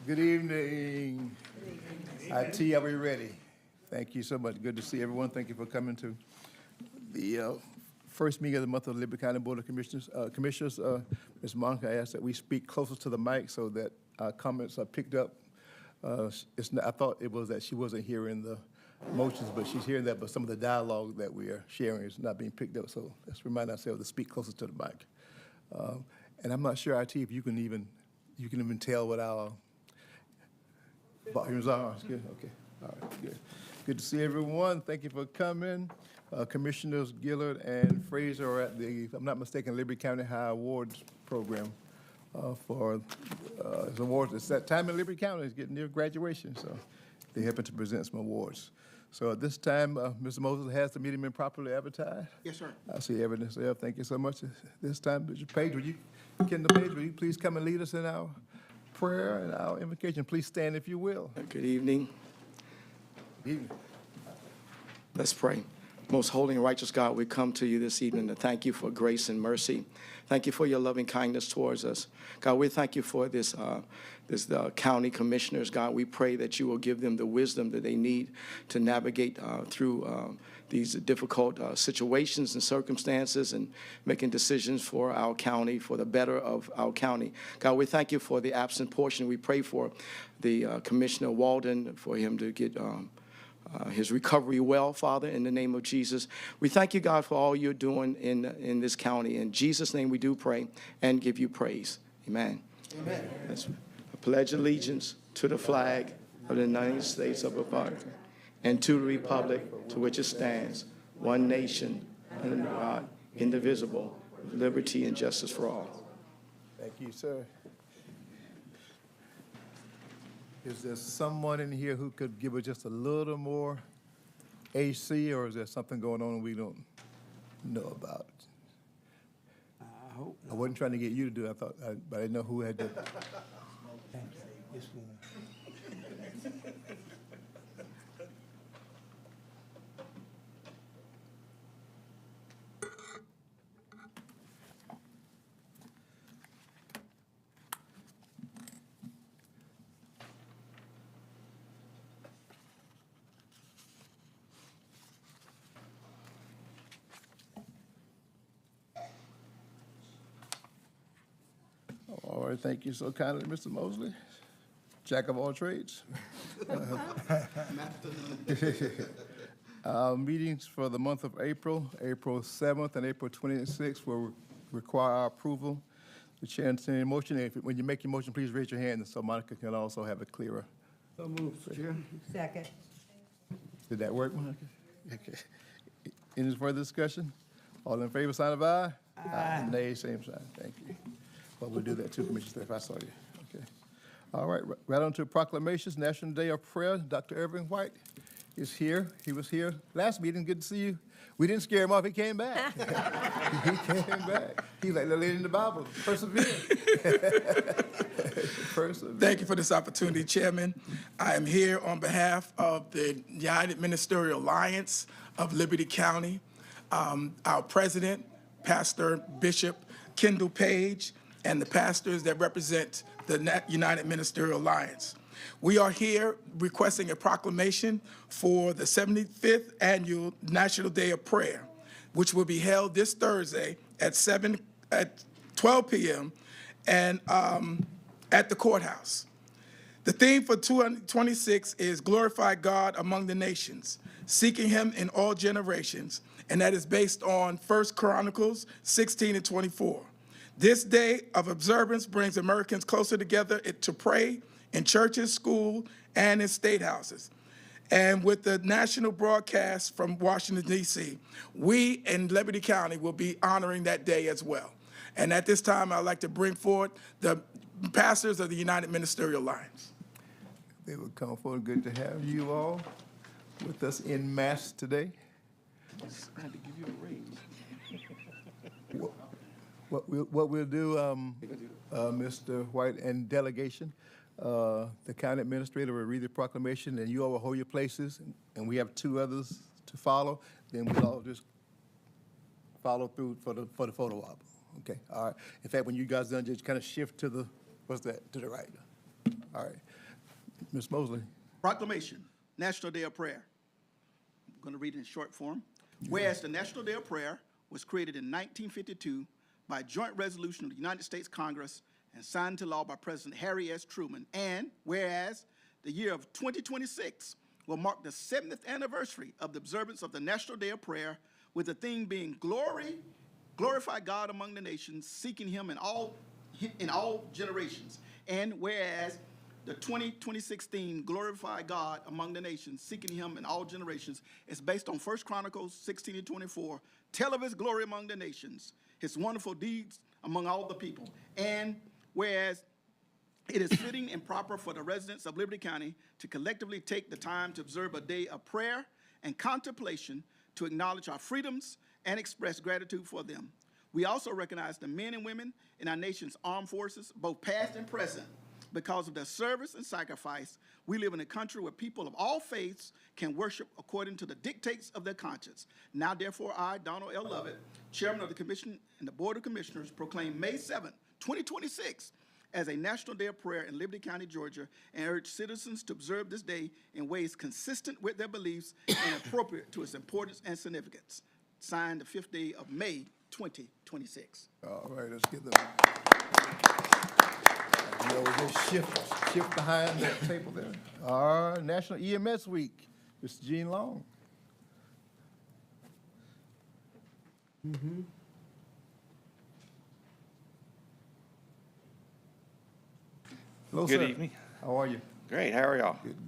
Good evening. IT, are we ready? Thank you so much. Good to see everyone. Thank you for coming to the first meeting of the month of the Liberty County Board of Commissioners. Ms. Monica asked that we speak closer to the mic so that our comments are picked up. I thought it was that she wasn't hearing the motions, but she's hearing that, but some of the dialogue that we are sharing is not being picked up. So let's remind ourselves to speak closer to the mic. And I'm not sure, IT, if you can even tell what our volumes are. It's good. Okay. All right. Good. Good to see everyone. Thank you for coming. Commissioners Gillard and Fraser are at the, if I'm not mistaken, Liberty County High Awards program for his awards. It's that time in Liberty County. It's getting near graduation, so they're helping to present some awards. So at this time, Mr. Moses, has the meeting been properly advertised? Yes, sir. I see evidence there. Thank you so much. This time, Bishop Page, Kendall Page, will you please come and lead us in our prayer and our invocation? Please stand if you will. Good evening. Good evening. Let's pray. Most holy and righteous God, we come to you this evening to thank you for grace and mercy. Thank you for your loving kindness towards us. God, we thank you for this county commissioners. God, we pray that you will give them the wisdom that they need to navigate through these difficult situations and circumstances and making decisions for our county, for the better of our county. God, we thank you for the absent portion. We pray for the Commissioner Walden, for him to get his recovery well, Father, in the name of Jesus. We thank you, God, for all you're doing in this county. In Jesus' name we do pray and give you praise. Amen. Amen. Let's pledge allegiance to the flag of the United States of America and to the republic to which it stands, one nation, under God, indivisible, with liberty and justice for all. Thank you, sir. Is there someone in here who could give us just a little more AC, or is there something going on we don't know about? I hope I wasn't trying to get you to do it, but I didn't know who had to. it's gonna. All right, thank you so kindly, Mr. Mosley. Jack of all trades. Our meetings for the month of April 7th and April 26th will require our approval. The chair entertains a motion. When you make your motion, please raise your hand so Monica can also have it clearer. So moved, Chair. Second. Did that work, Monica? Okay. Any further discussion? All in favor, sign of aye. Aye. Nay, same sign. Thank you. Well, we'll do that too, Commissioner, if I saw you. Okay. All right, right on to proclamations. National Day of Prayer. Dr. Irving White is here. He was here last meeting. Good to see you. We didn't scare him off. He came back. He came back. He's like the lady in the Bible. Persevere. Persevere. Thank you for this opportunity, Chairman. I am here on behalf of the United Ministerial Alliance of Liberty County, our president, Pastor Bishop Kendall Page, and the pastors that represent the United Ministerial Alliance. We are here requesting a proclamation for the 75th Annual National Day of Prayer, which will be held this Thursday at 12 p.m. and at the courthouse. The theme for 2026 is Glorify God Among the Nations, Seeking Him in All Generations, and that is based on 1 Chronicles 16 and 24. This day of observance brings Americans closer together to pray in churches, schools, and in state houses. And with the national broadcast from Washington, D.C., we in Liberty County will be honoring that day as well. And at this time, I'd like to bring forward the pastors of the United Ministerial Alliance. They will come forward. Good to have you all with us in mass today. I had to give you a raise. What we'll do, Mr. White and delegation, the county administrator will read the proclamation, and you all will hold your places, and we have two others to follow. Then we'll all just follow through for the photo op. Okay, all right. In fact, when you guys done, just kind of shift to the, what's that, to the right. All right. Ms. Mosley. Proclamation, National Day of Prayer. I'm going to read it in short form. Whereas the National Day of Prayer was created in 1952 by a joint resolution of the United States Congress and signed into law by President Harry S. Truman, and whereas the year of 2026 will mark the 70th anniversary of the observance of the National Day of Prayer, with the theme being glorify God among the nations, seeking Him in all generations. And whereas the 2026 theme, Glorify God Among the Nations, Seeking Him in All Generations, is based on 1 Chronicles 16:24. Tell of His glory among the nations, His wonderful deeds among all the people. And whereas it is fitting and proper for the residents of Liberty County to collectively take the time to observe a day of prayer and contemplation to acknowledge our freedoms and express gratitude for them. We also recognize the men and women in our nation's armed forces, both past and present. Because of their service and sacrifice, we live in a country where people of all faiths can worship according to the dictates of their conscience. Now, therefore, I, Donald L. Lovett, Chairman of the Commission and the Board of Commissioners, proclaim May 7, 2026, as a National Day of Prayer in Liberty County, Georgia, and urge citizens to observe this day in ways consistent with their beliefs and appropriate to its importance and significance. Signed the 5th day of May, 2026. All right, let's get them. You know, just shift behind that table there. Our National EMS Week, Mr. Gene Long. Hello, Good sir. evening. How are you? Great. How are y'all? Good,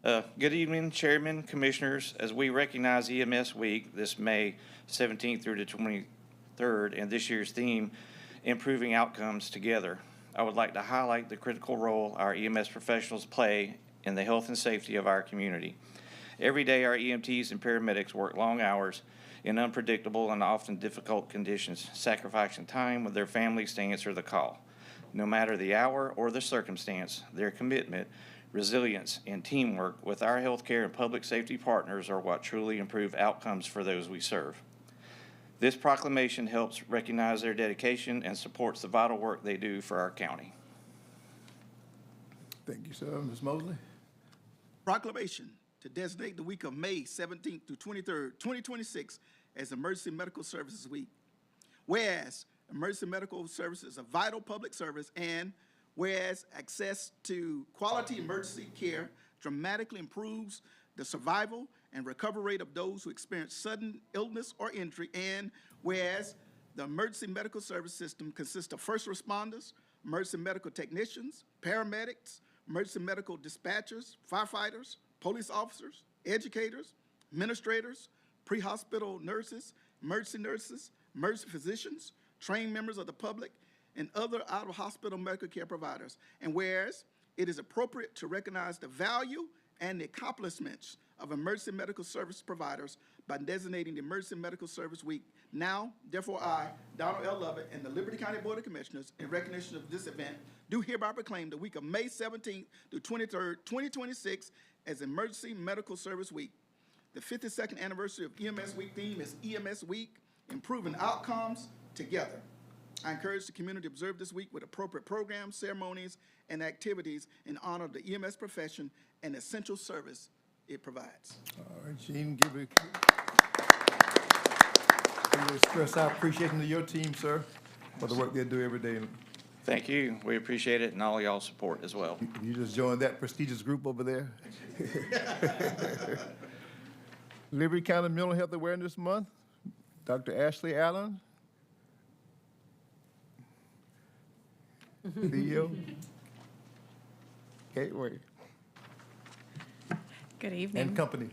good. Good evening, Chairman, Commissioners. As we recognize EMS Week this May 17th through the 23rd, and this year's theme, Improving Outcomes Together, I would like to highlight the critical role our EMS professionals play in the health and safety of our community. Every day, our EMTs and paramedics work long hours in unpredictable and often difficult conditions, sacrificing time with their families to answer the call. No matter the hour or the circumstance, their commitment, resilience, and teamwork with our healthcare and public safety partners are what truly improve outcomes for those we serve. This proclamation helps recognize their dedication and supports the vital work they do for our county. Thank you, sir. Ms. Mosley? Proclamation to designate the week of May 17th through 23rd, 2026 as Emergency Medical Services Week. Whereas emergency medical service is a vital public service, and whereas access to quality emergency care dramatically improves the survival and recovery rate of those who experience sudden illness or injury, and whereas the emergency medical service system consists of first responders, emergency medical technicians, paramedics, emergency medical dispatchers, firefighters, police officers, educators, administrators, pre-hospital nurses, emergency physicians, trained members of the public, and other out-of-hospital medical care providers. And whereas it is appropriate to recognize the value and the accomplishments of emergency medical service providers by designating the Emergency Medical Service Week. Now, therefore, I, Donald L. Lovett, and the Liberty County Board of Commissioners, in recognition of this event, do hereby proclaim the week of May 17th through 23rd, 2026 as Emergency Medical Service Week. The 52nd anniversary of EMS Week theme is EMS Week, Improving Outcomes Together. I encourage the community to observe this week with appropriate programs, ceremonies, and activities in honor of the EMS profession and essential service it provides. All right, Gene, give it. We express our appreciation to your team, sir, for the work they do every day. Thank you. We appreciate it, and all y'all's support as well. You just joined that prestigious group over there. Liberty County Mental Health Awareness Month, Dr. Ashley Allen. CEO, Gateway Good evening. and Company.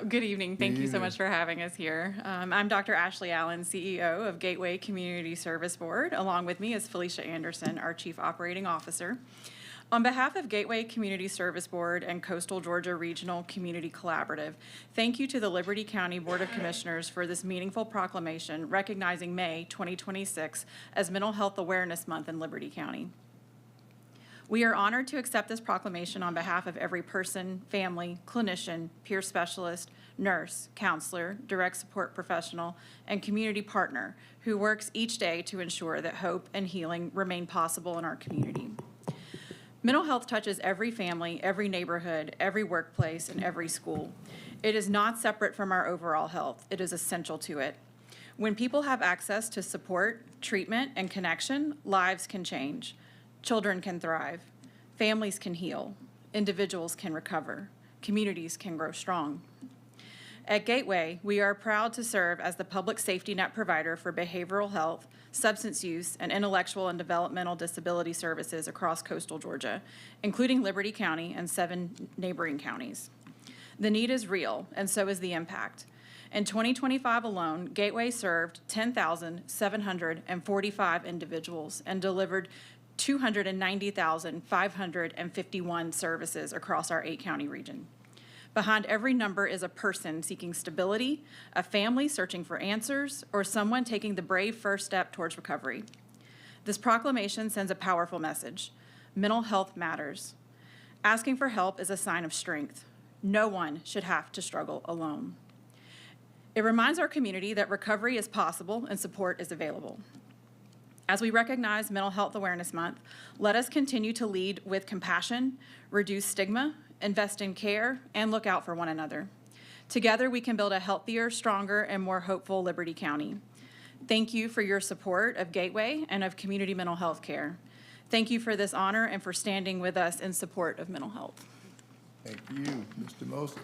Good evening. Thank you so evening. much for having us here. I'm Dr. Ashley Allen, CEO of Gateway Community Service Board. Along with me is Felicia Anderson, our Chief Operating Officer. On behalf of Gateway Community Service Board and Coastal Georgia Regional Community Collaborative, thank you to the Liberty County Board of Commissioners for this meaningful proclamation recognizing May 2026 as Mental Health Awareness Month in Liberty County. We are honored to accept this proclamation on behalf of every person, family, clinician, peer specialist, nurse, counselor, direct support professional, and community partner who works each day to ensure that hope and healing remain possible in our community. Mental health touches every family, every neighborhood, every workplace, and every school. It is not separate from our overall health. It is essential to it. When people have access to support, treatment, and connection, lives can change. Children can thrive. Families can heal. Individuals can recover. Communities can grow strong. At Gateway, we are proud to serve as the public safety net provider for behavioral health, substance use, and intellectual and developmental disability services across coastal Georgia, including Liberty County and 7 neighboring counties. The need is real, and so is the impact. In 2025 alone, Gateway served 10,745 individuals and delivered 290,551 services across our 8-county region. Behind every number is a person seeking stability, a family searching for answers, or someone taking the brave first step towards recovery. This proclamation sends a powerful message. Mental health matters. Asking for help is a sign of strength. No one should have to struggle alone. It reminds our community that recovery is possible and support is available. As we recognize Mental Health Awareness Month, let us continue to lead with compassion, reduce stigma, invest in care, and look out for one another. Together, we can build a healthier, stronger, and more hopeful Liberty County. Thank you for your support of Gateway and of community mental health care. Thank you for this honor and for standing with us in support of mental health. Thank you, Mr. Mosley.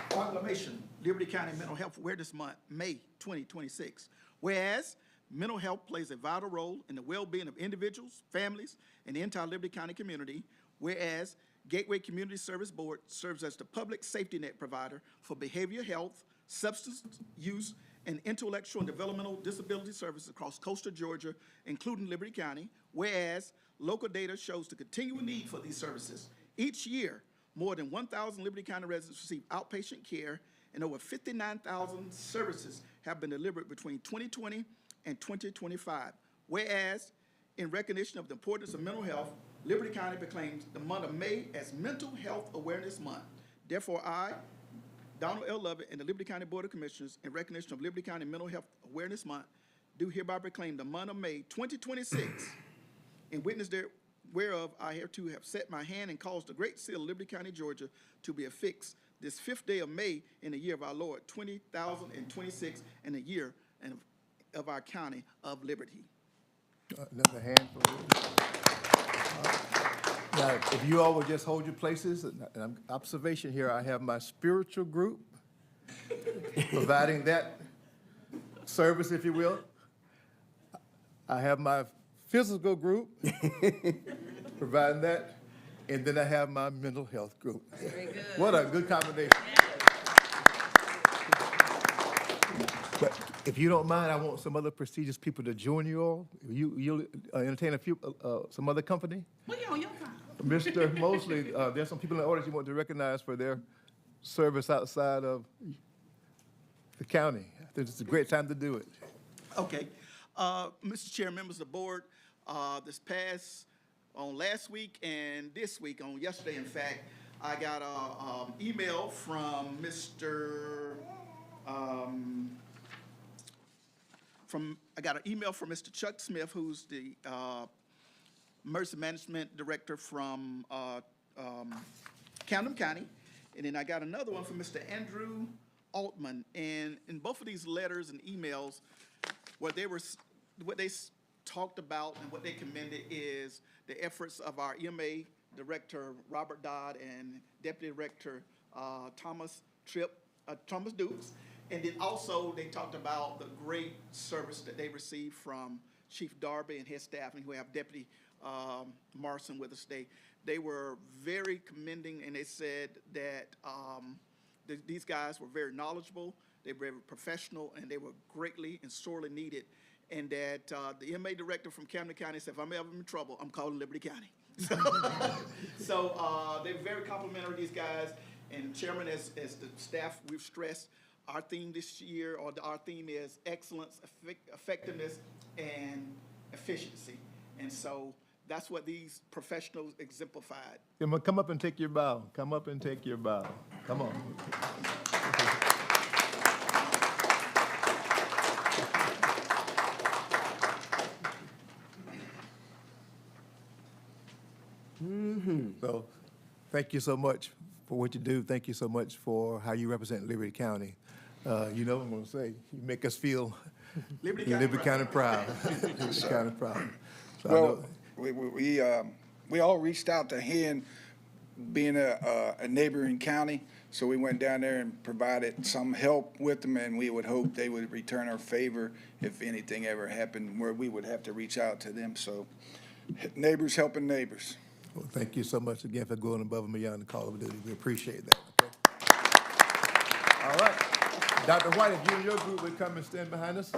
Proclamation, Liberty County Mental Health Awareness Month, May 2026. Whereas mental health plays a vital role in the well-being of individuals, families, and the entire Liberty County community. Whereas Gateway Community Service Board serves as the public safety net provider for behavioral health, substance use, and intellectual and developmental disability services across coastal Georgia, including Liberty County. Whereas local data shows the continuing need for these services. Each year, more than 1,000 Liberty County residents receive outpatient care, and over 59,000 services have been delivered between 2020 and 2025. Whereas, in recognition of the importance of mental health, Liberty County proclaims the month of May as Mental Health Awareness Month. Therefore, I, Donald L. Lovett, and the Liberty County Board of Commissioners, in recognition of Liberty County Mental Health Awareness Month, do hereby proclaim the month of May 2026, in witness whereof I hereto have set my hand and caused the great seal of Liberty County, Georgia, to be affixed this 5th day of May in the year of our Lord, 2026, and the year of our county of Liberty. Another hand for Now, if you all would just hold your places, and observation here, I have my spiritual group providing that service, if you will. I have my physical group providing that, and then I have my mental health group. Very good. What a good combination. But if you don't mind, I want some other prestigious people to join you all. You'll entertain a few, some other company? Well, you on your time. Mr. Mosley, there's some people in the audience you want to recognize for their service outside of the county. I think it's a great time to do it. Okay. Mr. Chair, members of the board, on last week and this week, on yesterday, in fact, I got an email from Mr. Chuck Smith, who's the Emergency Management Director from Camden County. And then I got another one from Mr. Andrew Altman. And in both of these letters and emails, what they talked about and what they commended is the efforts of our EMA Director, Robert Dodd, and Deputy Director, Thomas Dukes. And then also they talked about the great service that they received from Chief Darby and his staff, and we have Deputy Morrison with us today. They were very commending, and they said that these guys were very knowledgeable, they were very professional, and they were greatly and sorely needed. And that the EMA Director from Camden County said, if I'm ever in trouble, I'm calling Liberty County. So they're very complimentary, these guys. And Chairman, as the staff, we've stressed our theme this year, or our theme is excellence, effectiveness, and efficiency. And so That's what these professionals exemplified. Come up and take your bow. Come up and take your bow. Come on. So, thank you so much for what you do. Thank you so much for how you represent Liberty County. You know what I'm going to say. You make us feel Liberty County County proud. Liberty County proud. So I Well, know- we all reached out to Hen, being a neighboring county, so we went down there and provided some help with them, and we would hope they would return our favor if anything ever happened where we would have to reach out to them. So neighbors helping neighbors. Well, thank you so much again for going above and beyond the call of duty. We appreciate that. Okay? All right. Dr. White, if you and your group would come and stand behind us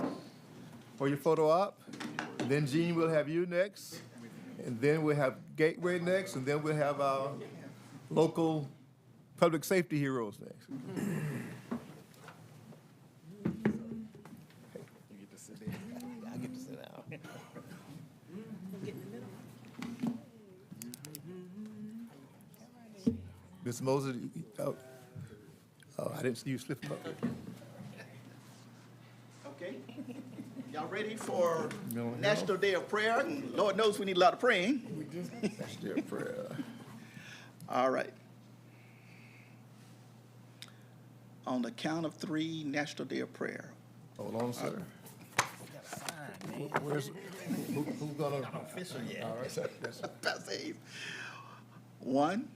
for your photo op. And then Gene will have you next. And then we'll have Gateway next. And then we'll have our local public safety heroes next. Ms. Moses, oh, I didn't see you slip them up. Okay. Y'all ready for National Day of Prayer? And Lord knows we need a lot of praying. That's their prayer. All right. On the count of three, National Day of Prayer. Hold on, sir. Who's gonna? All right, that's Pastor Hayes. 1,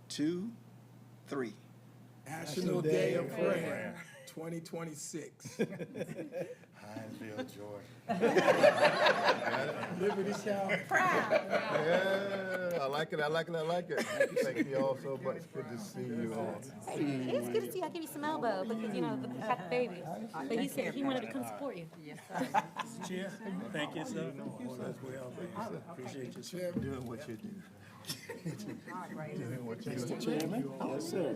2, 3. National Day of Prayer, 2026. Liberty County. Yeah, I like it, I like it, I like it. Thank you all so much. Good to see you all. Hey, it's good to see you. I'll give you some elbow because, you know, I got the baby. But he said he wanted to come support you. Chair, thank you, sir. Appreciate you, sir. Doing what you do. Doing what you do. Yes, sir.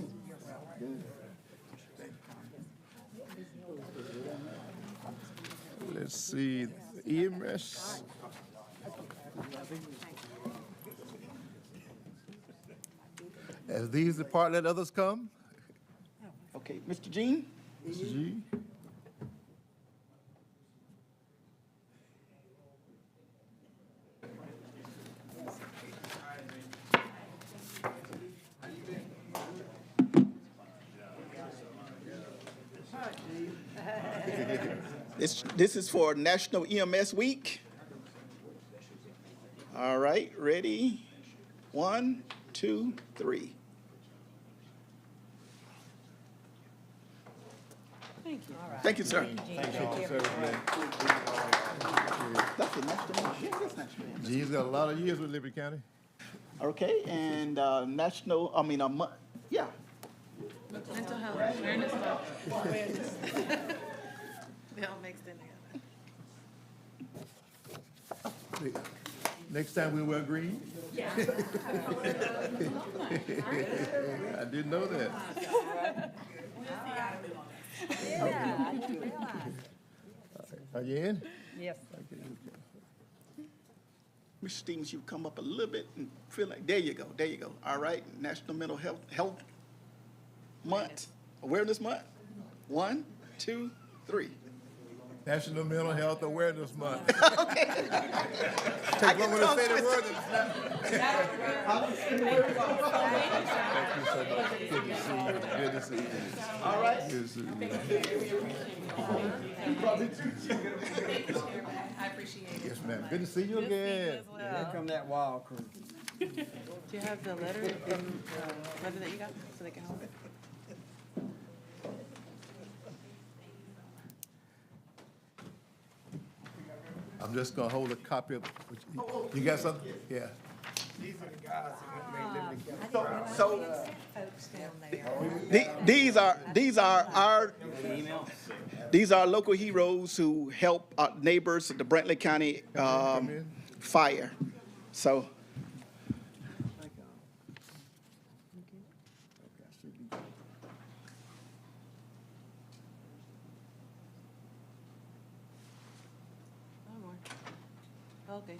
Let's see, EMS. As these depart, let others come. Okay, Mr. Jean? Mr. G. This is for National EMS Week. All right, ready? 1, 2, 3. Thank you, sir. That's a national, yeah, that's national. G's got a lot of years with Liberty County. Okay, and national, yeah. Mental health, awareness month. Awareness. They all mixed in together. Next time we wear green? Yeah. I didn't know that. Yeah, I didn't realize. Are you in? Yes. Mr. Stevens, you come up a little bit and feel like, there you go. All right, National Mental Health Month, Awareness Month. 1, 2, 3. National Mental Health Awareness Month. I Take one get to say the tongue word. Thank you so much. Good to see you. Good to see you. All right. Good to see you. I appreciate it. Yes, ma'am. Good to see you again. Here come that wild crew. Do you have the letter from, letter that you got, so they can hold it? I'm just gonna hold a copy of, you got something? Yeah. These are the guys that made Liberty County. So Folks down there. these are local heroes who help our neighbors at the Brantley County in. fire. So Okay.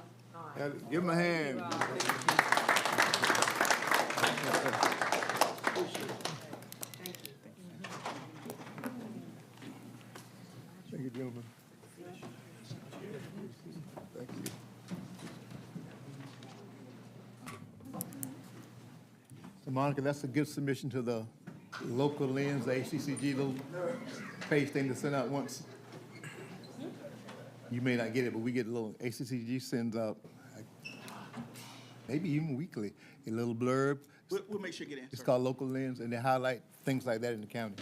Give him a hand. Thank you, gentlemen. Thank you. So Monica, that's a good submission to the local lens, the ACCG little page thing to send out once. You may not get it, but we get a little, ACCG sends out, maybe even weekly, a little blurb. We'll make sure you get It's answered. called Local Lens, and they highlight things like that in the county.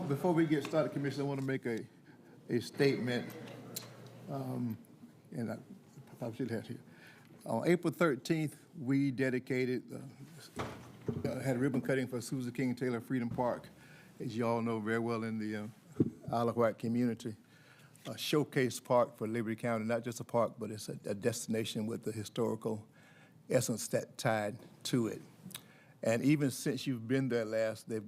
Before we get started, Commissioner, I want to make a statement, and I probably should have it here. On April 13th, we dedicated, had a ribbon cutting for Susan King Taylor Freedom Park, as you all know very well in the Isle of Wight community. A showcase park for Liberty County, not just a park, but it's a destination with the historical essence that tied to it. And even since you've been there last, they've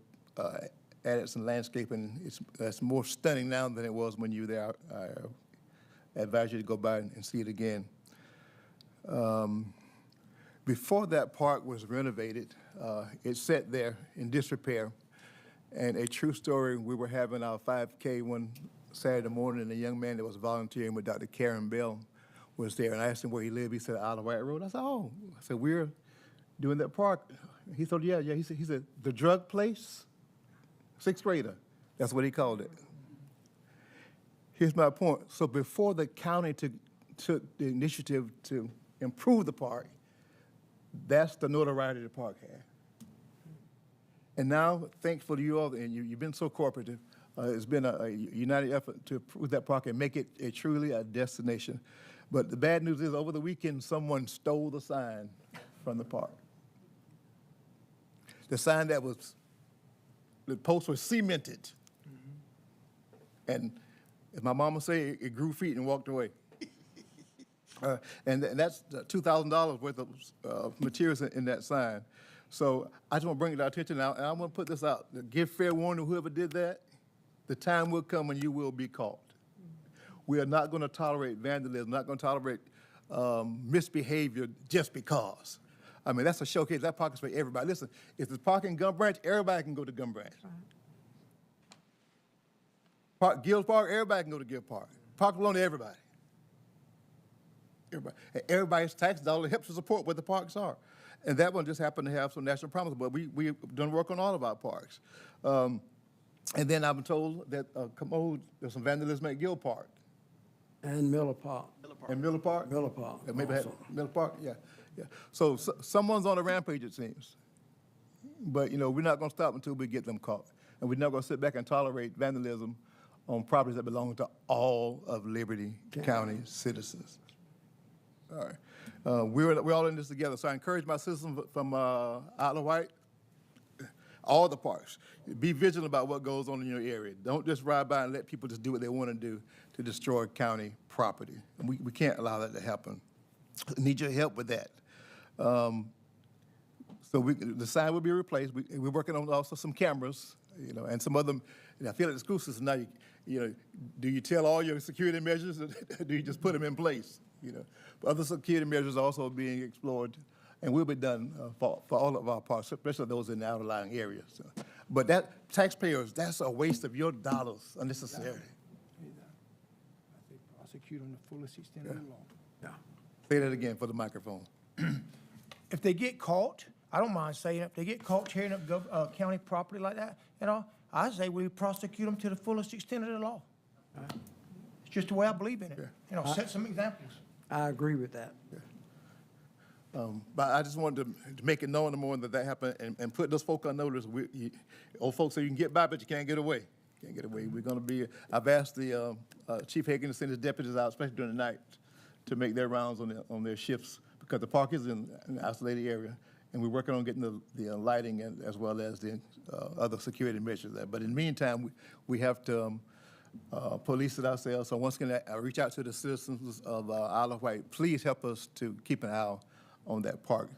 added some landscaping. It's more stunning now than it was when you were there. I advise you to go by and see it again. Before that park was renovated, it sat there in disrepair. And a true story, we were having our 5K one Saturday morning, and a young man that was volunteering with Dr. Karen Bell was there. And I asked him where he lived. He said, Isle of Wight Road. I said, oh. I said, we're doing that park. He said, yeah. He said, the drug place? Sixth grader. That's what he called it. Here's my point. So before the county took the initiative to improve the park, that's the notoriety the park had. And now, thankful to you all, and you've been so cooperative, it's been a united effort to improve that park and make it truly a destination. But the bad news is, over the weekend, someone stole the sign from the park. The sign the post was cemented. And as my mama say, it grew feet and walked away. And that's $2,000 worth of materials in that sign. So I just want to bring it to our attention now, and I want to put this out. Give fair warning to whoever did that. The time will come when you will be caught. We are not going to tolerate vandalism, not going to tolerate misbehavior just because. I mean, that's a showcase. That park is for everybody. Listen, if there's park in Gum Branch, everybody can go to Gum Branch. Park, Gills Park, everybody can go to Gill Park. Park belongs to everybody. Everybody. And everybody's tax dollar helps to support what the parks are. And that one just happened to have some national promise, but we've done work on all of our parks. And then I've been told that there's some vandalism at Gill Park. And Miller Park. And Miller Park? Miller Park. Maybe also. Miller Park, yeah. So someone's on a rampage, it seems. But, we're not going to stop until we get them caught. And we're not going to sit back and tolerate vandalism on properties that belong to all of Liberty County citizens. All right. We're all in this together. So I encourage my citizens from Isle of Wight, all the parks, be vigilant about what goes on in your area. Don't just ride by and let people just do what they want to do to destroy county property. And we can't allow that to happen. I need your help with that. So the sign will be replaced. We're working on also some cameras, and some other. I feel like the school system now. Do you tell all your security measures, or do you just put them in place? But other security measures are also being explored, and will be done for all of our parks, especially those in the outlying areas. So, but that taxpayers, that's a waste of your dollars unnecessarily. Prosecute on the fullest extent of the law. Yeah. Say that again for the microphone. If they get caught, I don't mind saying it, if they get caught tearing up county property like that, I say we prosecute them to the fullest extent of the law. It's just the way I believe in it. Set some examples. I agree with that. But I just wanted to make it known in the morning that happened and put those folk on notice. Old folks say you can get by, but you can't get away. Can't get away. We're going to be, I've asked the Chief Hagan to send his deputies out, especially during the night, to make their rounds on their shifts, because the park is in an isolated area, and we're working on getting the lighting as well as the other security measures there. But in the meantime, we have to police it ourselves. So once again, I reach out to the citizens of Isle of Wight. Please help us to keep an eye on that park.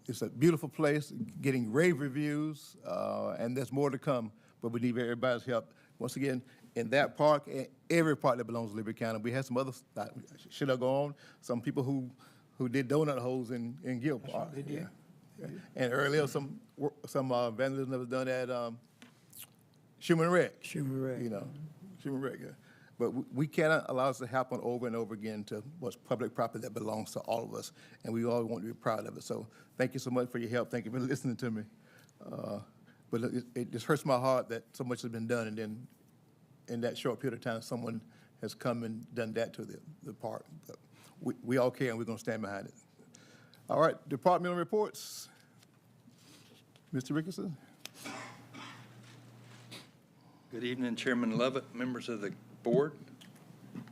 It's a beautiful place, getting rave reviews, and there's more to come, but we need everybody's help. Once again, in that park, and every park that belongs to Liberty County, we had some others that should have gone, some people who did donut holes in Gill Park. They did. Yeah. And earlier, some vandalism that was done at Schuman Rec. Schuman Rec. You know, Schuman Rec, yeah. But we cannot allow this to happen over and over again to what's public property that belongs to all of us, and we all want to be proud of it. So thank you so much for your help. Thank you for listening to me. But it just hurts my heart that so much has been done, and then in that short period of time, someone has come and done that to the park. But we all care, and we're going to stand behind it. All right, departmental reports. Mr. Rickerson. Good evening, Chairman Lovett, members of the board.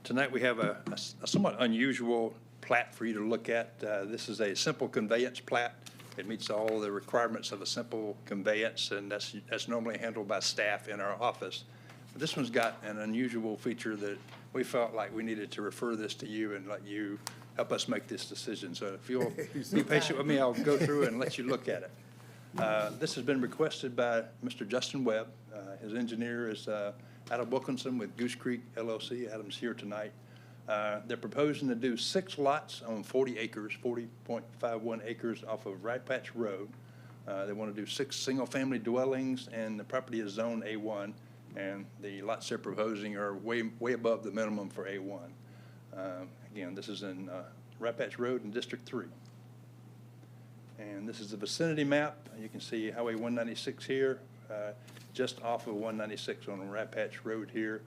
Tonight we have a somewhat unusual plat for you to look at. This is a simple conveyance plat. It meets all the requirements of a simple conveyance, and that's normally handled by staff in our office. But this one's got an unusual feature that we felt like we needed to refer this to you and let you help us make this decision. So if you'll be patient with me, I'll go through and let you look at it. This has been requested by Mr. Justin Webb. His engineer is Adam Wilkinson with Goose Creek LLC. Adam's here tonight. They're proposing to do 6 lots on 40 acres, 40.51 acres off of Right Patch Road. They want to do 6 single-family dwellings, and the property is Zone A1, and the lots they're proposing are way above the minimum for A1. Again, this is in Right Patch Road in District 3. And this is the vicinity map. You can see Highway 196 here, just off of 196 on Right Patch Road here,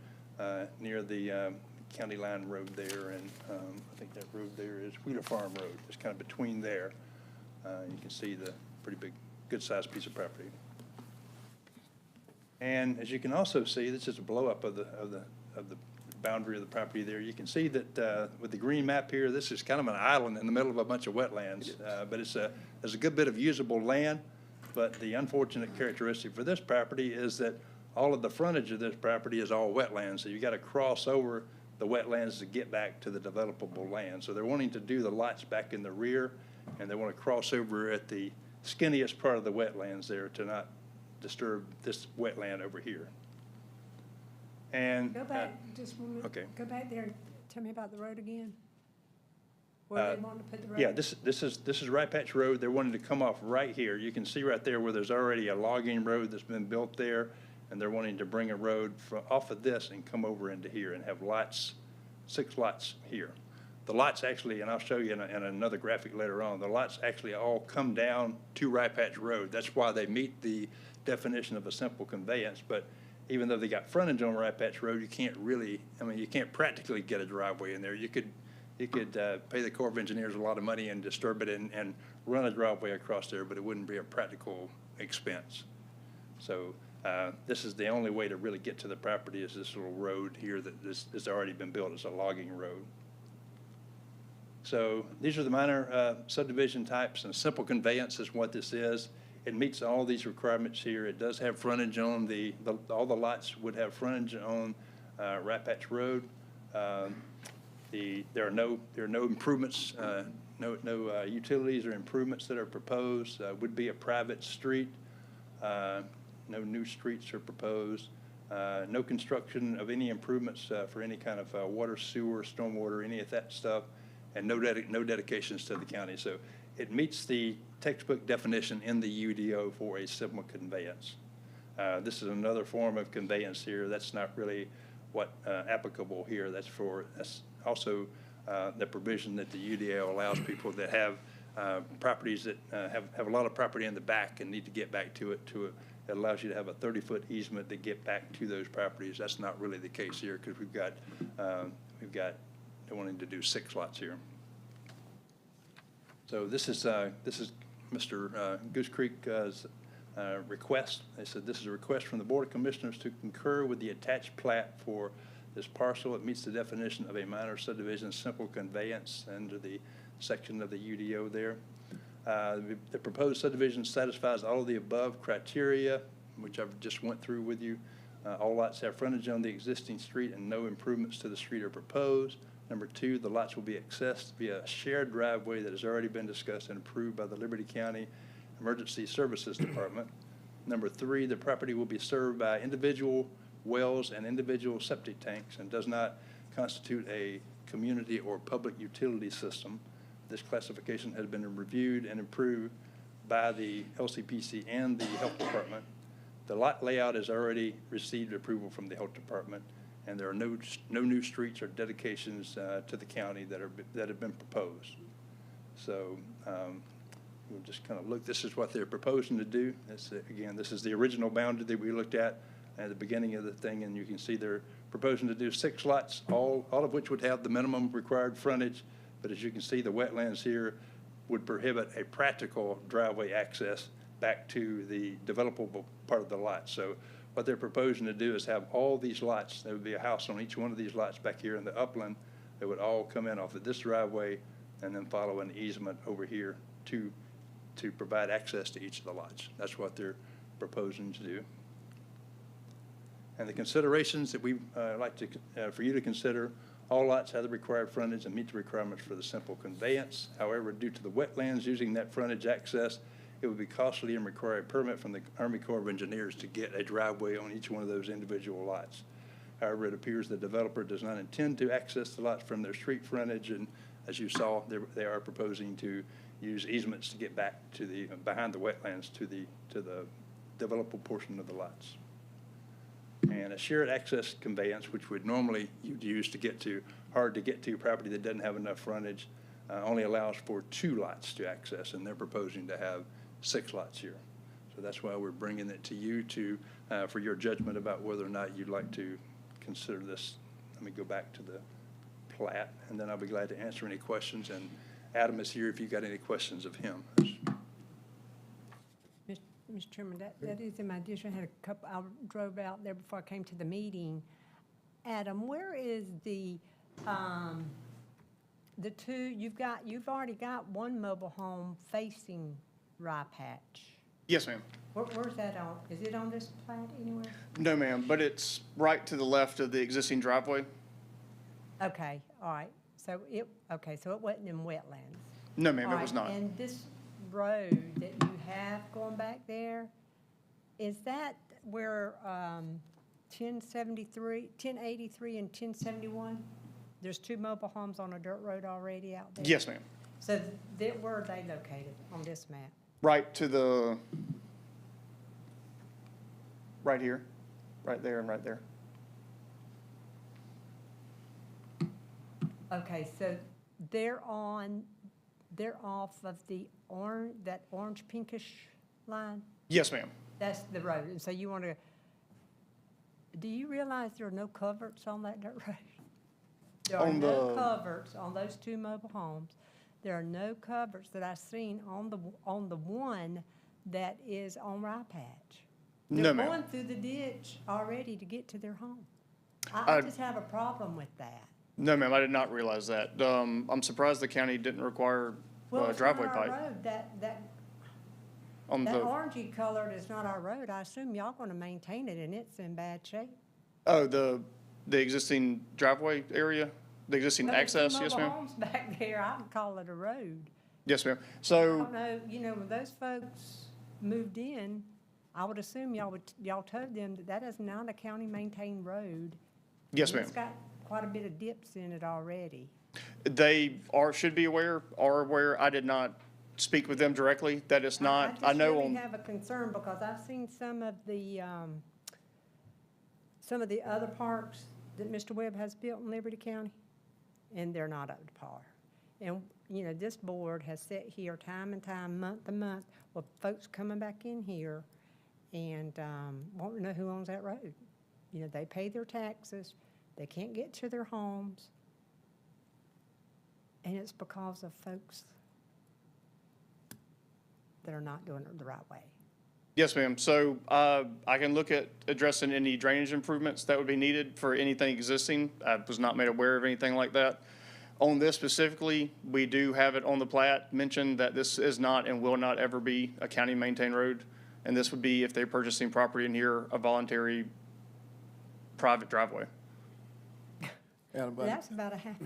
near the county line road there, and I think that road there is Wheeler Farm Road. It's kind of between there. You can see the pretty big, good-sized piece of property. And as you can also see, this is a blow-up of the boundary of the property there. You can see that with the green map here, this is kind of an island in the middle of a bunch of wetlands, but there's a good bit of usable land. But the unfortunate characteristic for this property is that all of the frontage of this property is all wetlands, so you got to cross over the wetlands to get back to the developable land. So they're wanting to do the lots back in the rear, and they want to cross over at the skinniest part of the wetlands there to not disturb this wetland over here. And Go back, just one minute. okay. Go back there and tell me about the road again. Where they want to put the road? Yeah, this is Right Patch Road. They're wanting to come off right here. You can see right there where there's already a logging road that's been built there, and they're wanting to bring a road off of this and come over into here and have lots, 6 lots here. The lots actually, and I'll show you in another graphic later on, the lots actually all come down to Right Patch Road. That's why they meet the definition of a simple conveyance, but even though they got frontage on Right Patch Road, you can't really, you can't practically get a driveway in there. You could pay the Corps of Engineers a lot of money and disturb it and run a driveway across there, but it wouldn't be a practical expense. So this is the only way to really get to the property is this little road here that has already been built. It's a logging road. So these are the minor subdivision types, and simple conveyance is what this is. It meets all these requirements here. It does have frontage on all the lots would have frontage on Right Patch Road. There are no improvements, no utilities or improvements that are proposed. Would be a private street. No new streets are proposed. No construction of any improvements for any kind of water, sewer, stormwater, any of that stuff, and no dedications to the county. So it meets the textbook definition in the UDO for a simple conveyance. This is another form of conveyance here. That's not really what applicable here. That's also the provision that the UDO allows people that have properties that have a lot of property in the back and need to get back to it. It allows you to have a 30-foot easement to get back to those properties. That's not really the case here because we've got they're wanting to do 6 lots here. So this is Mr. Goose Creek's request. They said this is a request from the Board of Commissioners to concur with the attached plat for this parcel. It meets the definition of a minor subdivision simple conveyance under the section of the UDO there. The proposed subdivision satisfies all of the above criteria, which I've just went through with you. All lots have frontage on the existing street and no improvements to the street are proposed. Number 2, the lots will be accessed via a shared driveway that has already been discussed and approved by the Liberty County Emergency Services Department. Number 3, the property will be served by individual wells and individual septic tanks and does not constitute a community or public utility system. This classification has been reviewed and approved by the LCPC and the Health Department. The lot layout has already received approval from the Health Department, and there are no new streets or dedications to the county that have been proposed. So we'll just kind of look. This is what they're proposing to do. Again, this is the original boundary that we looked at the beginning of the thing, and you can see they're proposing to do 6 lots, all of which would have the minimum required frontage. But as you can see, the wetlands here would prohibit a practical driveway access back to the developable part of the lot. So what they're proposing to do is have all these lots, there would be a house on each one of these lots back here in the upland, that would all come in off of this driveway and then follow an easement over here to provide access to each of the lots. That's what they're proposing to do. And the considerations that we like to for you to consider: all lots have the required frontage and meet the requirements for the simple conveyance. However, due to the wetlands using that frontage access, it would be costly and require a permit from the Army Corps of Engineers to get a driveway on each one of those individual lots. However, it appears the developer does not intend to access the lots from their street frontage, and as you saw, they are proposing to use easements to get back to the behind the wetlands to the developable portion of the lots. And a shared access conveyance, which would normally you'd use to get to hard to get to property that doesn't have enough frontage, only allows for 2 lots to access, and they're proposing to have 6 lots here. So that's why we're bringing it to you for your judgment about whether or not you'd like to consider this. Let me go back to the plat, and then I'll be glad to answer any questions. And Adam is here if you've got any questions of him. Mr. Chairman, that is in my district. I had a couple, I drove out there before I came to the meeting. Adam, where is the two, you've already got one mobile home facing Rye Patch. Yes, ma'am. Where's that on? Is it on this plat anywhere? No, ma'am, but it's right to the left of the existing driveway. Okay, all right. So it wasn't in wetlands. No, ma'am, All it was right, not. and this road that you have going back there, is that where 1083 and 1071? There's 2 mobile homes on a dirt road already out there? Yes, ma'am. So where are they located on this map? Right to the, right here, right there and right there. Okay, so they're off of the that orange pinkish line? Yes, ma'am. That's the road. And so you want to, do you realize there are no culverts on that dirt road? There are no culverts on those 2 mobile homes. There are no culverts that I've seen on the one that is on Rye Patch. No, They're ma'am. going through the ditch already to get to their home. I just have a problem with that. No, ma'am, I did not realize that. I'm surprised the county didn't require Well, a it's driveway not our pipe. road. That On the, orangey colored is not our road. I assume y'all gonna maintain it and it's in bad shape. oh, the existing driveway area, the existing Those access, two yes, mobile ma'am? homes back there, I would call it a road. Yes, ma'am. I So, don't know, when those folks moved in, I would assume y'all told them that is not a county maintained road. yes, And ma'am. It's got quite a bit of dips in it already. They should be aware, are aware. I did not speak with them directly. That is not, I know just really on, have a concern because I've seen some of the other parks that Mr. Webb has built in Liberty County, and they're not up to par. And, this board has sat here time and time, month to month, with folks coming back in here and wanting to know who owns that road. They pay their taxes, they can't get to their homes, and it's because of folks that are not doing it the right way. yes, ma'am. So I can look at addressing any drainage improvements that would be needed for anything existing. I was not made aware of anything like that. On this specifically, we do have it on the plat mentioned that this is not and will not ever be a county-maintained road. And this would be, if they're purchasing property in here, a voluntary private driveway. Madam Vice- That's about a half.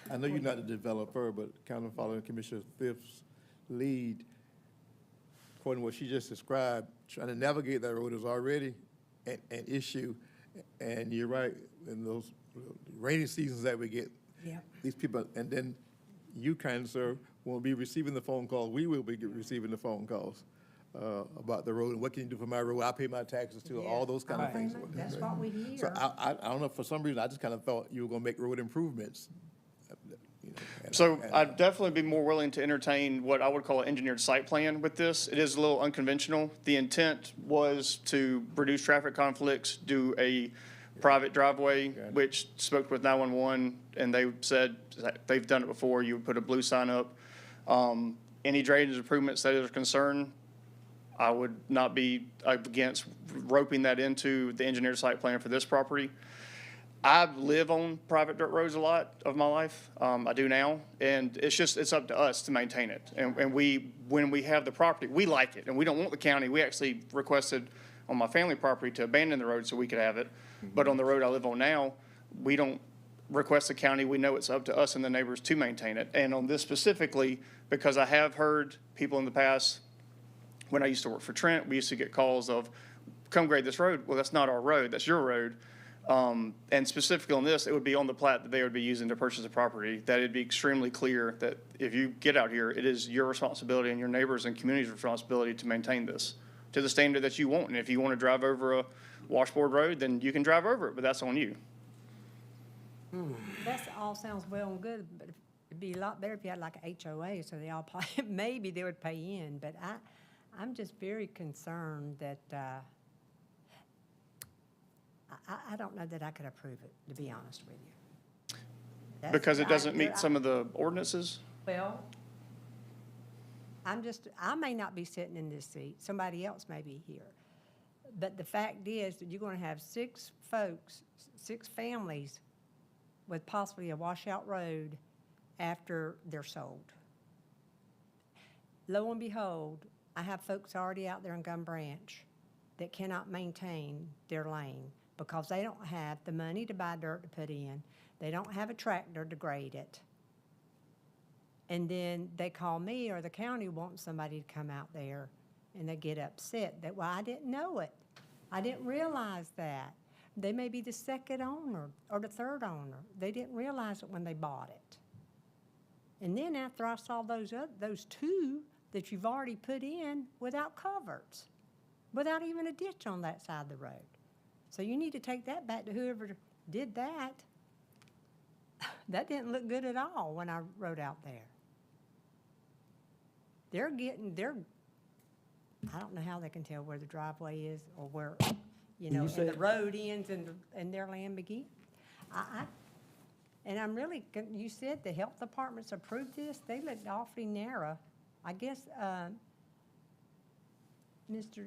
I know you're not the developer, but kind of following Commissioner Thrift's lead, according to what she just described, trying to navigate that road is already an issue. And you're right, in those rainy seasons that we get, Yeah. these people, and then you, kind sir, won't be receiving the phone calls. We will be receiving the phone calls about the road and what can you do for my road? I pay my taxes too, all those kind of things. That's what we hear. So I don't know, for some reason, I just kind of thought you were gonna make road improvements. You know, and- So and, I'd definitely be more willing to entertain what I would call an engineered site plan with this. It is a little unconventional. The intent was to reduce traffic conflicts, do a private driveway, which spoke with 911, and they said that they've done it before. You would put a blue sign up. Any drainage improvements that is a concern, I would not be against roping that into the engineered site plan for this property. I live on private dirt roads a lot of my life. I do now, and it's up to us to maintain it. And when we have the property, we like it, and we don't want the county. We actually requested on my family property to abandon the road so we could have it. But on the road I live on now, we don't request the county. We know it's up to us and the neighbors to maintain it. And on this specifically, because I have heard people in the past, when I used to work for Trent, we used to get calls of, come grade this road. Well, that's not our road, that's your road. And specifically on this, it would be on the plat that they would be using to purchase the property, that it'd be extremely clear that if you get out here, it is your responsibility and your neighbors and community's responsibility to maintain this to the standard that you want. And if you want to drive over a washboard road, then you can drive over it, but that's on you. That all sounds well and good, but it'd be a lot better if you had like a HOA, so they all pay, maybe they would pay in, but I'm just very concerned that, I don't know that I could approve it, to be honest with you. Because it doesn't meet some of the ordinances? Well, I may not be sitting in this seat, somebody else may be here. But the fact is that you're gonna have 6 folks, 6 families with possibly a washout road after they're sold. Lo and behold, I have folks already out there in Gum Branch that cannot maintain their lane because they don't have the money to buy dirt to put in. They don't have a tractor to grade it. And then they call me or the county wants somebody to come out there and they get upset that, well, I didn't know it. I didn't realize that. They may be the second owner or the third owner. They didn't realize it when they bought it. And then after I saw those 2 that you've already put in without culverts, without even a ditch on that side of the road. So you need to take that back to whoever did that. That didn't look good at all when I rode out there. I don't know how they can tell where the driveway is or where, and the road ends and their land begins. And I'm really, you said the health departments approved this, they looked awfully narrow. I guess, Mr.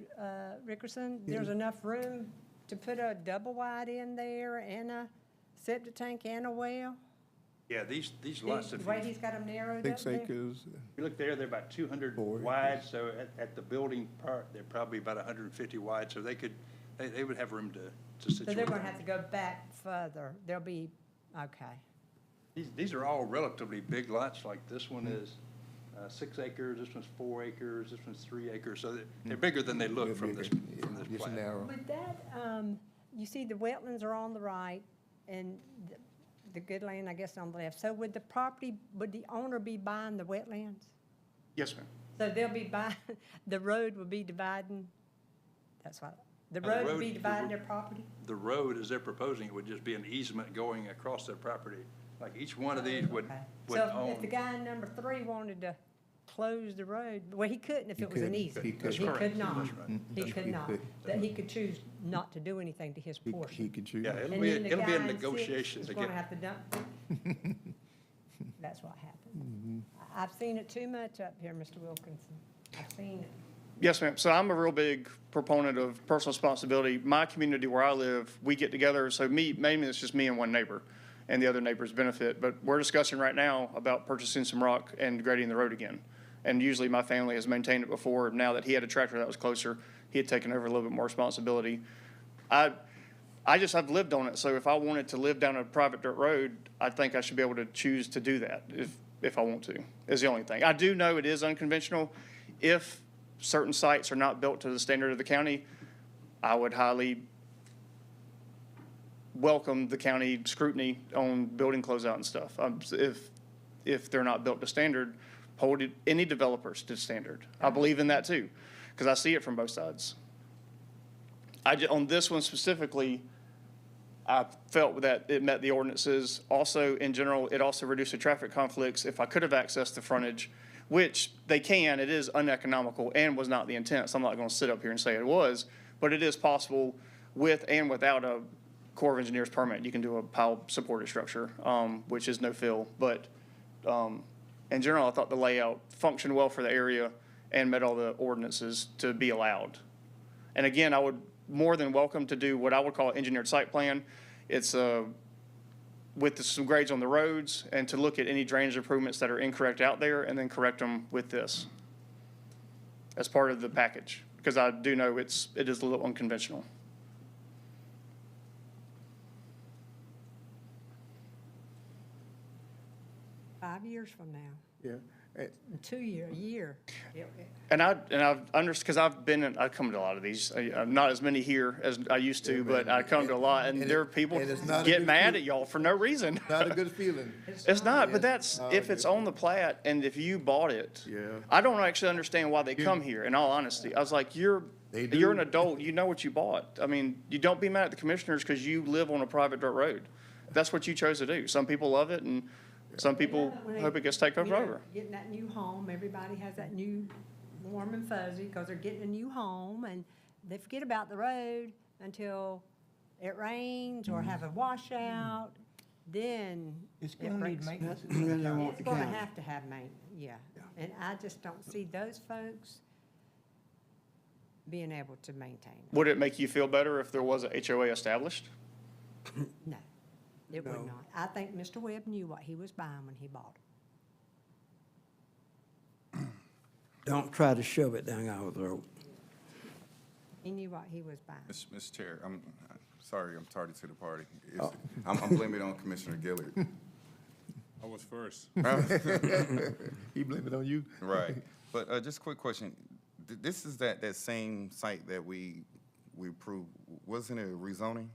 Rickerson, there's enough room to put a double wide in there and a septic tank and a well? Yeah, these lots, The way he's got them narrowed up 6 there? acres. if you look there, they're about 200 wide, so at the building part, they're probably about 150 wide, so they would have room to situate. So they're gonna have to go back further. They'll be, okay. These are all relatively big lots, like this one is 6 acres, this one's 4 acres, this one's 3 acres, so they're bigger than they look from this Just plat. narrow. Would that, you see the wetlands are on the right and the good land, I guess, on the left. So would the owner be buying the wetlands? Yes, ma'am. So they'll be buying, the road would be dividing, that's what, the road would be dividing their property? The road, as they're proposing, it would just be an easement going across their property. Like each one of these would Okay. would So if the own. guy in number 3 wanted to close the road, well, he couldn't if He it was an couldn't. easement. He could. He could not. That's right. He That's could he not. could. That he could choose not to do anything to his He portion. could choose. Yeah, it'll And be, then the it'll be a guy in 6 negotiation is to gonna get. have to dump. That's what happened. I've seen it too much up here, Mr. Wilkinson. I've seen it. Yes, ma'am. So I'm a real big proponent of personal responsibility. My community where I live, we get together, so mainly it's just me and one neighbor, and the other neighbors benefit. But we're discussing right now about purchasing some rock and grading the road again. And usually my family has maintained it before. Now that he had a tractor that was closer, he had taken over a little bit more responsibility. I I've lived on it, so if I wanted to live down a private dirt road, I think I should be able to choose to do that if I want to, is the only thing. I do know it is unconventional. If certain sites are not built to the standard of the county, I would highly welcome the county scrutiny on building closeout and stuff. If they're not built to standard, hold any developers to standard. I believe in that too, because I see it from both sides. On this one specifically, I felt that it met the ordinances. Also, in general, it also reduced the traffic conflicts. If I could have accessed the frontage, which they can, it is uneconomical and was not the intent. So I'm not going to sit up here and say it was, but it is possible with and without a Corps of Engineers permit. You can do a pile supported structure, which is no fill. But in general, I thought the layout functioned well for the area and met all the ordinances to be allowed. And again, I would more than welcome to do what I would call an engineered site plan. It's with some grades on the roads and to look at any drainage improvements that are incorrect out there and then correct them with this as part of the package. Because I do know it is a little unconventional. Five years from now, Yeah. 2 year, a year. And I've understood, because I come to a lot of these, not as many here as I used to, but I come to a lot, and there are people and it's not a get good mad feeling. at y'all for no reason. Not a good feeling. It's not, but that's, Oh, if it's on the plat and if you bought it. Yeah. I don't actually understand why they come here, in all honesty. I was like, you're an adult, you know what you bought. I mean, you don't be mad at the commissioners because you live on a private dirt road. That's what you chose to do. Some people love it and some people hope it gets taken You know, over. Getting that new home, everybody has that new warm and fuzzy because they're getting a new home and they forget about the road until it rains or have a washout, then It's it gonna need breaks. maintenance. Then they want It's the gonna county. have to have maintenance, yeah. And I just don't see those folks being able to maintain it. Would it make you feel better if there was a HOA established? No, it would No. not. I think Mr. Webb knew what he was buying when he bought it. Don't try to shove it down our throat. He knew what he was buying. Mr. Chair, I'm sorry, I'm tardy to the party. I'm blaming it on Commissioner Gillard. I was first. He blamed it on you. Right. But just a quick question. This is that same site that we approved. Wasn't it rezoning?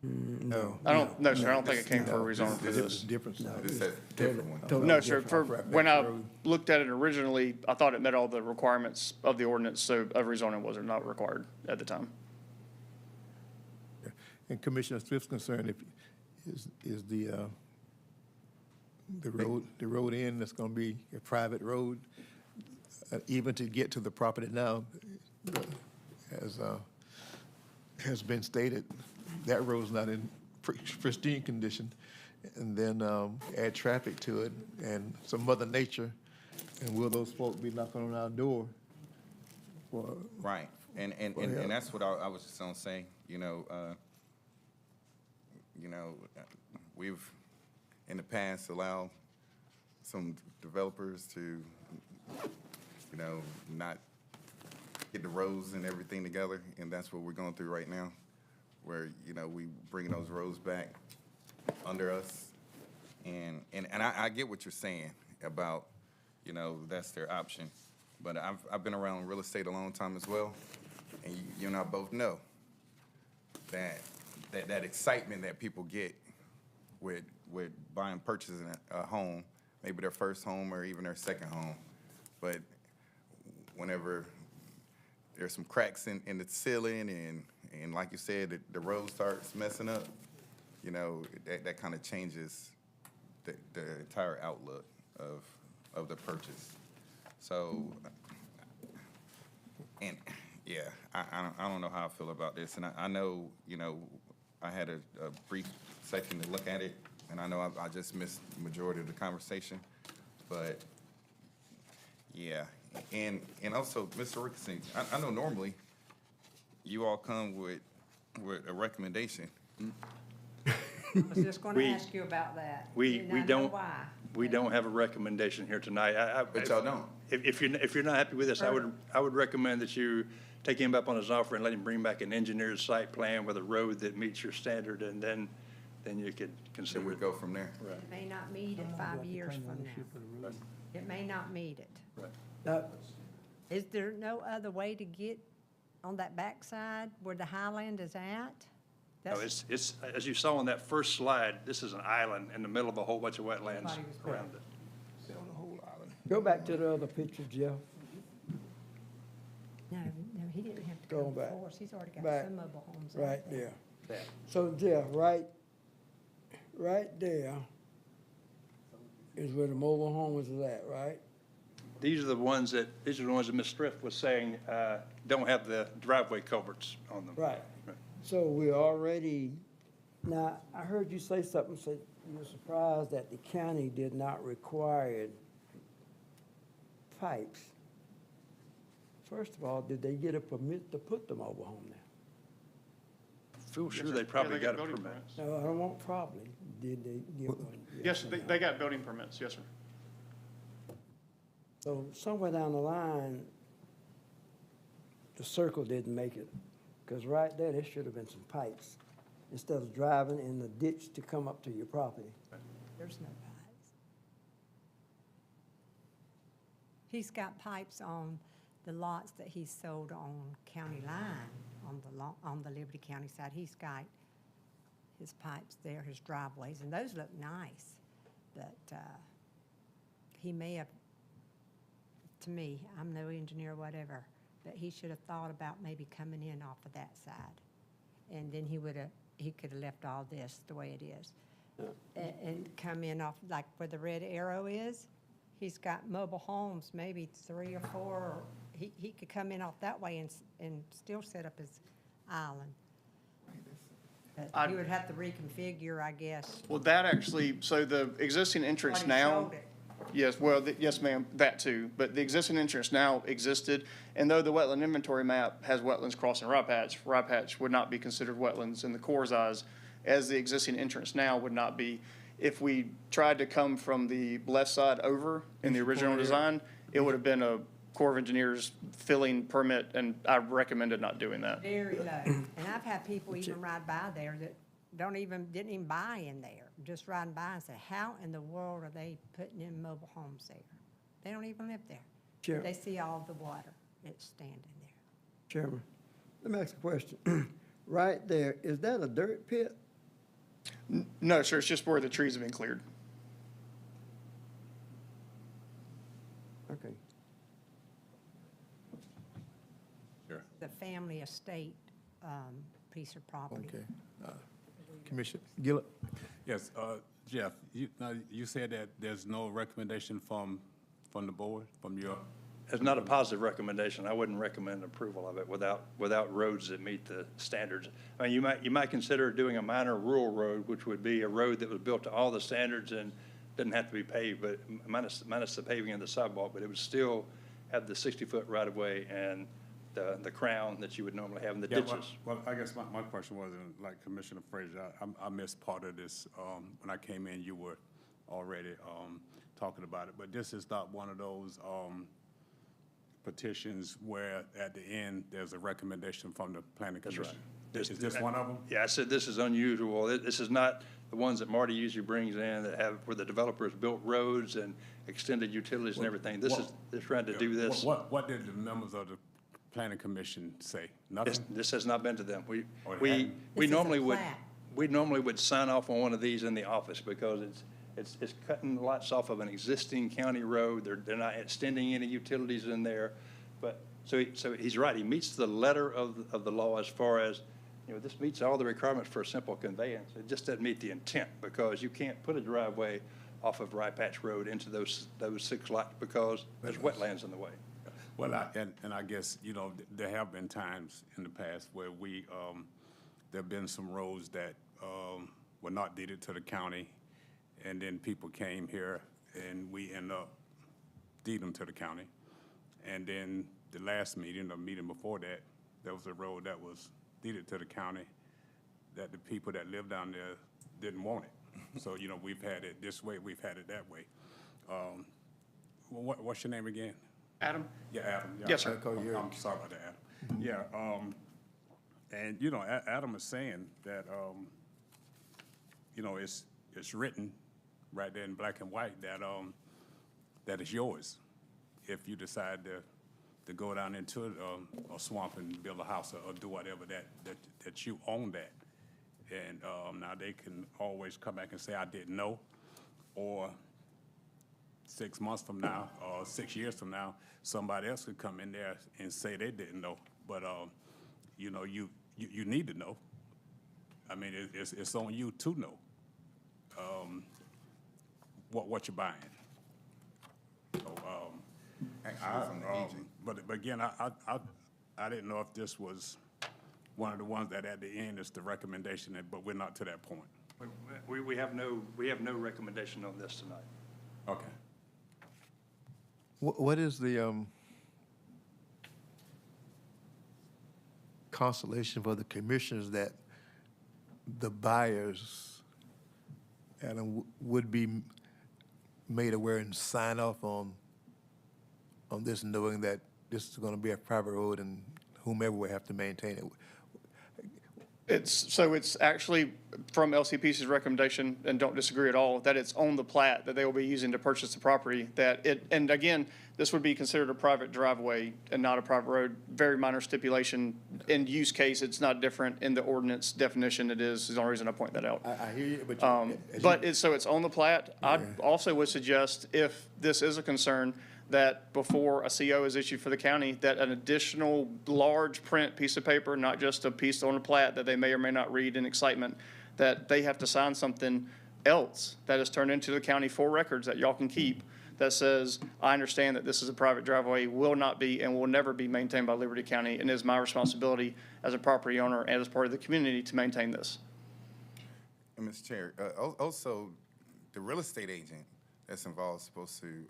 No. I don't, no, sir, I don't think it came for a rezoning for It's this. a different side. This is a different one. Totally No, sir, different. for, when I looked at it originally, I thought it met all the requirements of the ordinance, so a rezoning was not required at the time. And Commissioner Swift's concern is the road end that's gonna be a private road, even to get to the property now, as has been stated, that road's not in pristine condition. And then add traffic to it and some Mother Nature, and will those folks be knocking on our door for? Right. And that's what I was just gonna say, we've in the past allowed some developers to, not get the roads and everything together, and that's what we're going through right now, where, we bring those roads back under us. And I get what you're saying about, that's their option. But I've been around real estate a long time as well, and you and I both know that excitement that people get with purchasing a home, maybe their first home or even their second home. But whenever there's some cracks in the ceiling and like you said, the road starts messing up, that kind of changes the entire outlook of the purchase. So, and yeah, I don't know how I feel about this. And I know, I had a brief second to look at it, and I know I just missed the majority of the conversation, but yeah. And also, Mr. Rickson, I know normally you all come with a recommendation. I was just gonna We- ask you about that. We And I know don't, why. we don't have a recommendation here tonight. But y'all don't. If you're not happy with this, I would recommend that you take him up on his offer and let him bring back an engineered site plan with a road that meets your standard, and then you could So consider we it. go from there. Right. It may not meet it 5 years from now. It may not meet it. Now, Is there no other way to get on that backside where the Highland is at? No, That's- it's, as you saw on that first slide, this is an island in the middle of a whole bunch of wetlands around it. go back to the other picture, Jeff. No, he didn't have to Go come back. before us. He's already got Back. some mobile homes out Right there. there. So Jeff, right there is where the mobile homes is at, right? These are the ones that Ms. Thrift was saying, don't have the driveway culverts on them. Right. So we already, now, I heard you say something, said you were surprised that the county did not require pipes. First of all, did they get a permit to put the mobile home there? Feel sure they probably got a building permit. permits. No, I don't want probably. Did they get one? Yes, or they, no? they got building permits, yes, sir. So somewhere down the line, the circle didn't make it, because right there should have been some pipes, instead of driving in the ditch to come up to your property. There's no pipes. He's got pipes on the lots that he sold on County Line, on the Liberty County side. He's got his pipes there, his driveways, and those look nice. But he may have, to me, I'm no engineer or whatever, but he should have thought about maybe coming in off of that side. And then he could have left all this the way it is. And come in off, like where the red arrow is, he's got mobile homes, maybe 3 or 4. He could come in off that way and still set up his island. But he would have to reconfigure, I guess. Well, that actually, so the existing entrance What he now. showed it. Yes, well, yes, ma'am, that too. But the existing entrance now existed, and though the wetland inventory map has wetlands crossing Rye Patch would not be considered wetlands in the Corps' eyes, as the existing entrance now would not be. If we tried to come from the left side over in the original design, it would have been a Corps of Engineers filling permit, and I recommended not doing that. Very low. And I've had people even ride by there that didn't even buy in there, just riding by and say, how in the world are they putting in mobile homes there? They don't even live there. Sure. They see all the water that's standing there. Chairman, let me ask a question. Right there, is that a dirt pit? No, sir, it's just where the trees have been cleared. Okay. The family estate piece of property. Okay. Commissioner Gillett? Yes, Jeff, you said that there's no recommendation from the board, from your, It's not a positive recommendation. I wouldn't recommend approval of it without roads that meet the standards. I mean, you might consider doing a minor rural road, which would be a road that was built to all the standards and didn't have to be paved, but minus the paving and the sidewalk, but it would still have the 60-foot right-of-way and the crown that you would normally have in the yeah, ditches. well, I guess my question wasn't, like Commissioner Frazier, I missed part of this. When I came in, you were already talking about it, but this is not one of those petitions where at the end, there's a recommendation from the planning That's commission. right. Is this one of them? Yeah, I said this is unusual. This is not the ones that Marty usually brings in that have, where the developers built roads and extended utilities and everything. They're trying to do this. What did the members of the planning commission say? Nothing? This has not been to them. We This is a normally would, plat. we normally would sign off on one of these in the office because it's cutting lots off of an existing county road. They're not extending any utilities in there. But, so he's right. He meets the letter of the law as far as, this meets all the requirements for a simple conveyance. It just doesn't meet the intent because you can't put a driveway off of Rye Patch Road into those 6 lots because there's wetlands in the way. Well, I guess, there have been times in the past where there have been some roads that were not deeded to the county, and then people came here, and we end up deeding them to the county. And then the last meeting, the meeting before that, there was a road that was deeded to the county that the people that live down there didn't want it. So, you know, we've had it this way, we've had it that way. What's your name again? Adam? Yeah, Adam. Yeah, Yes, sir. I'm sorry about that, Adam. Yeah, and, you know, Adam is saying that, you know, it's written right there in black and white that, that it's yours if you decide to go down into a swamp and build a house or do whatever, that you own that. And now they can always come back and say, I didn't know, or 6 months from now, or 6 years from now, somebody else could come in there and say they didn't know. But, you know, you need to know. I mean, it's on you to know what you're buying. So, Actually, from the agent. but again, I didn't know if this was one of the ones that at the end is the recommendation, but we're not to that point. We have no recommendation on this tonight. Okay. What is the consolation for the commissioners that the buyers and would be made aware and sign off on this, knowing that this is going to be a private road and whomever will have to maintain it? It's actually from LCPC's recommendation, and don't disagree at all, that it's on the plat that they will be using to purchase the property, and again, this would be considered a private driveway and not a private road. Very minor stipulation. In use case, it's not different. In the ordinance definition, it is the only reason I point that out. I hear you, but. So it's on the plat. I also would suggest, if this is a concern, that before a CO is issued for the county, that an additional large print piece of paper, not just a piece on a plat that they may or may not read in excitement, that they have to sign something else that is turned into the county for records that y'all can keep, that says, I understand that this is a private driveway, will not be and will never be maintained by Liberty County, and it is my responsibility as a property owner and as part of the community to maintain this. And Mr. Chair, also, the real estate agent that's involved is supposed to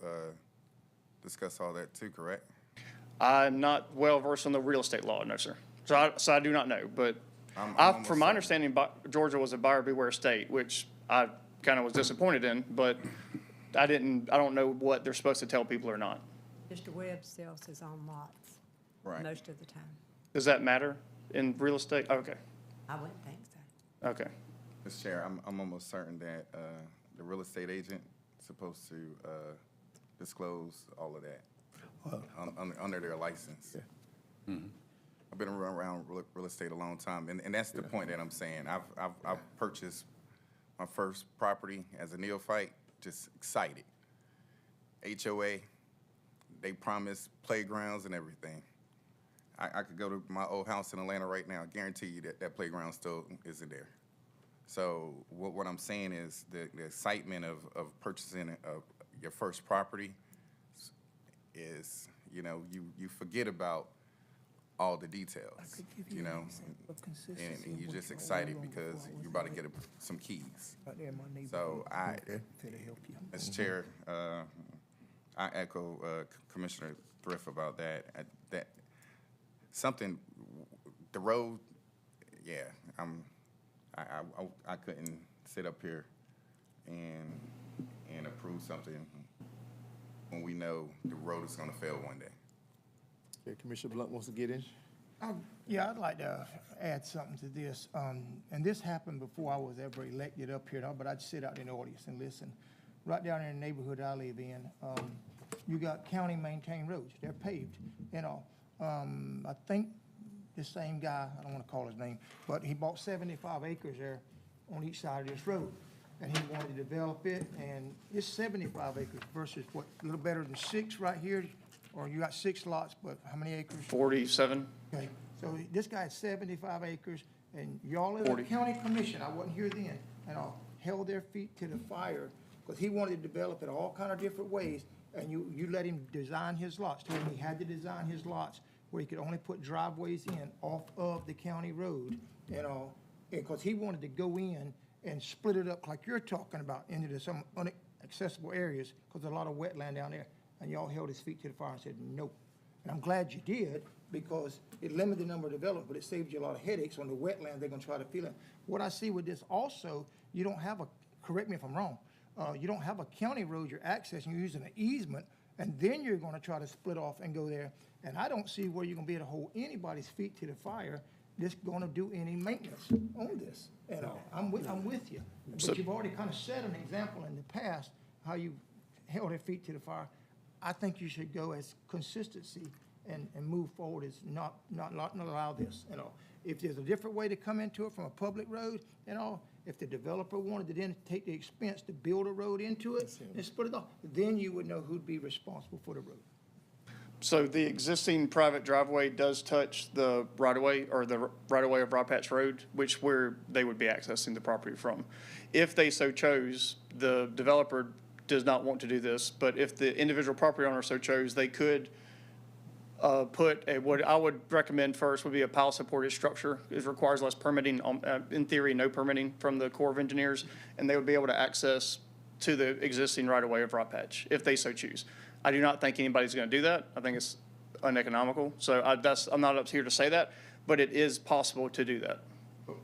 discuss all that too, correct? I'm not well versed on the real estate law, no, sir. So I do not know, but from my understanding, Georgia was a buyer beware state, which I kind of was disappointed in, but I don't know what they're supposed to tell people or not. Mr. Webb sells his own lots. Right. Most of the time. Does that matter in real estate? Okay, I wouldn't think so. okay. Mr. Chair, I'm almost certain that the real estate agent is supposed to disclose all of that under their license. I've been around real estate a long time, and that's the point that I'm saying. I've purchased my first property as a neophyte, just excited. HOA, they promised playgrounds and everything. I could go to my old house in Atlanta right now. I guarantee you that playground still isn't there. So what I'm saying is the excitement of purchasing your first property is, you know, you forget about all the details, you know, and you're just excited because you're about to get some keys. So Mr. Chair, I echo Commissioner Thrift about that. That something, the road, yeah, I couldn't sit up here and approve something when we know the road is going to fail one day. Okay, Commissioner Blunt wants to get in. Yeah, I'd like to add something to this. And this happened before I was ever elected up here, but I'd sit out in the audience and listen. Right down in the neighborhood I live in, you got county maintained roads. They're paved, you know. I think the same guy, I don't want to call his name, but he bought 75 acres there on each side of this road. And he wanted to develop it, and it's 75 acres versus what, a little better than 6 right here? Or you got 6 lots, but how many acres? 47. Okay, so this guy had 75 acres, and y'all as a county commission, I wasn't here then, and all held their feet to the fire, because he wanted to develop it all kind of different ways, and you let him design his lots. Told him he had to design his lots where he could only put driveways in off of the county road, you know, because he wanted to go in and split it up like you're talking about into some inaccessible areas, because there's a lot of wetland down there. And y'all held his feet to the fire and said, no. And I'm glad you did, because it limits the number of development, but it saves you a lot of headaches on the wetland they're gonna try to fill in. What I see with this also, you don't have a, correct me if I'm wrong, you don't have a county road you're accessing, you're using an easement, and then you're gonna try to split off and go there. And I don't see where you're gonna be able to hold anybody's feet to the fire that's gonna do any maintenance on this at all. I'm with you. But you've already kind of set an example in the past, how you held their feet to the fire. I think you should go as consistency and move forward as not allow this, you know. If there's a different way to come into it from a public road, you know, if the developer wanted to then take the expense to build a road into it and split it off, then you would know who'd be responsible for the road. So the existing private driveway does touch the right-of-way or the right-of-way of Rob Patch Road, which where they would be accessing the property from. If they so chose, the developer does not want to do this, but if the individual property owner so chose, they could put what I would recommend first would be a pile-supported structure. It requires less permitting, in theory, no permitting from the Corps of Engineers, and they would be able to access to the existing right-of-way of Rob Patch, if they so choose. I do not think anybody's going to do that. I think it's uneconomical. So I'm not up here to say that, but it is possible to do that.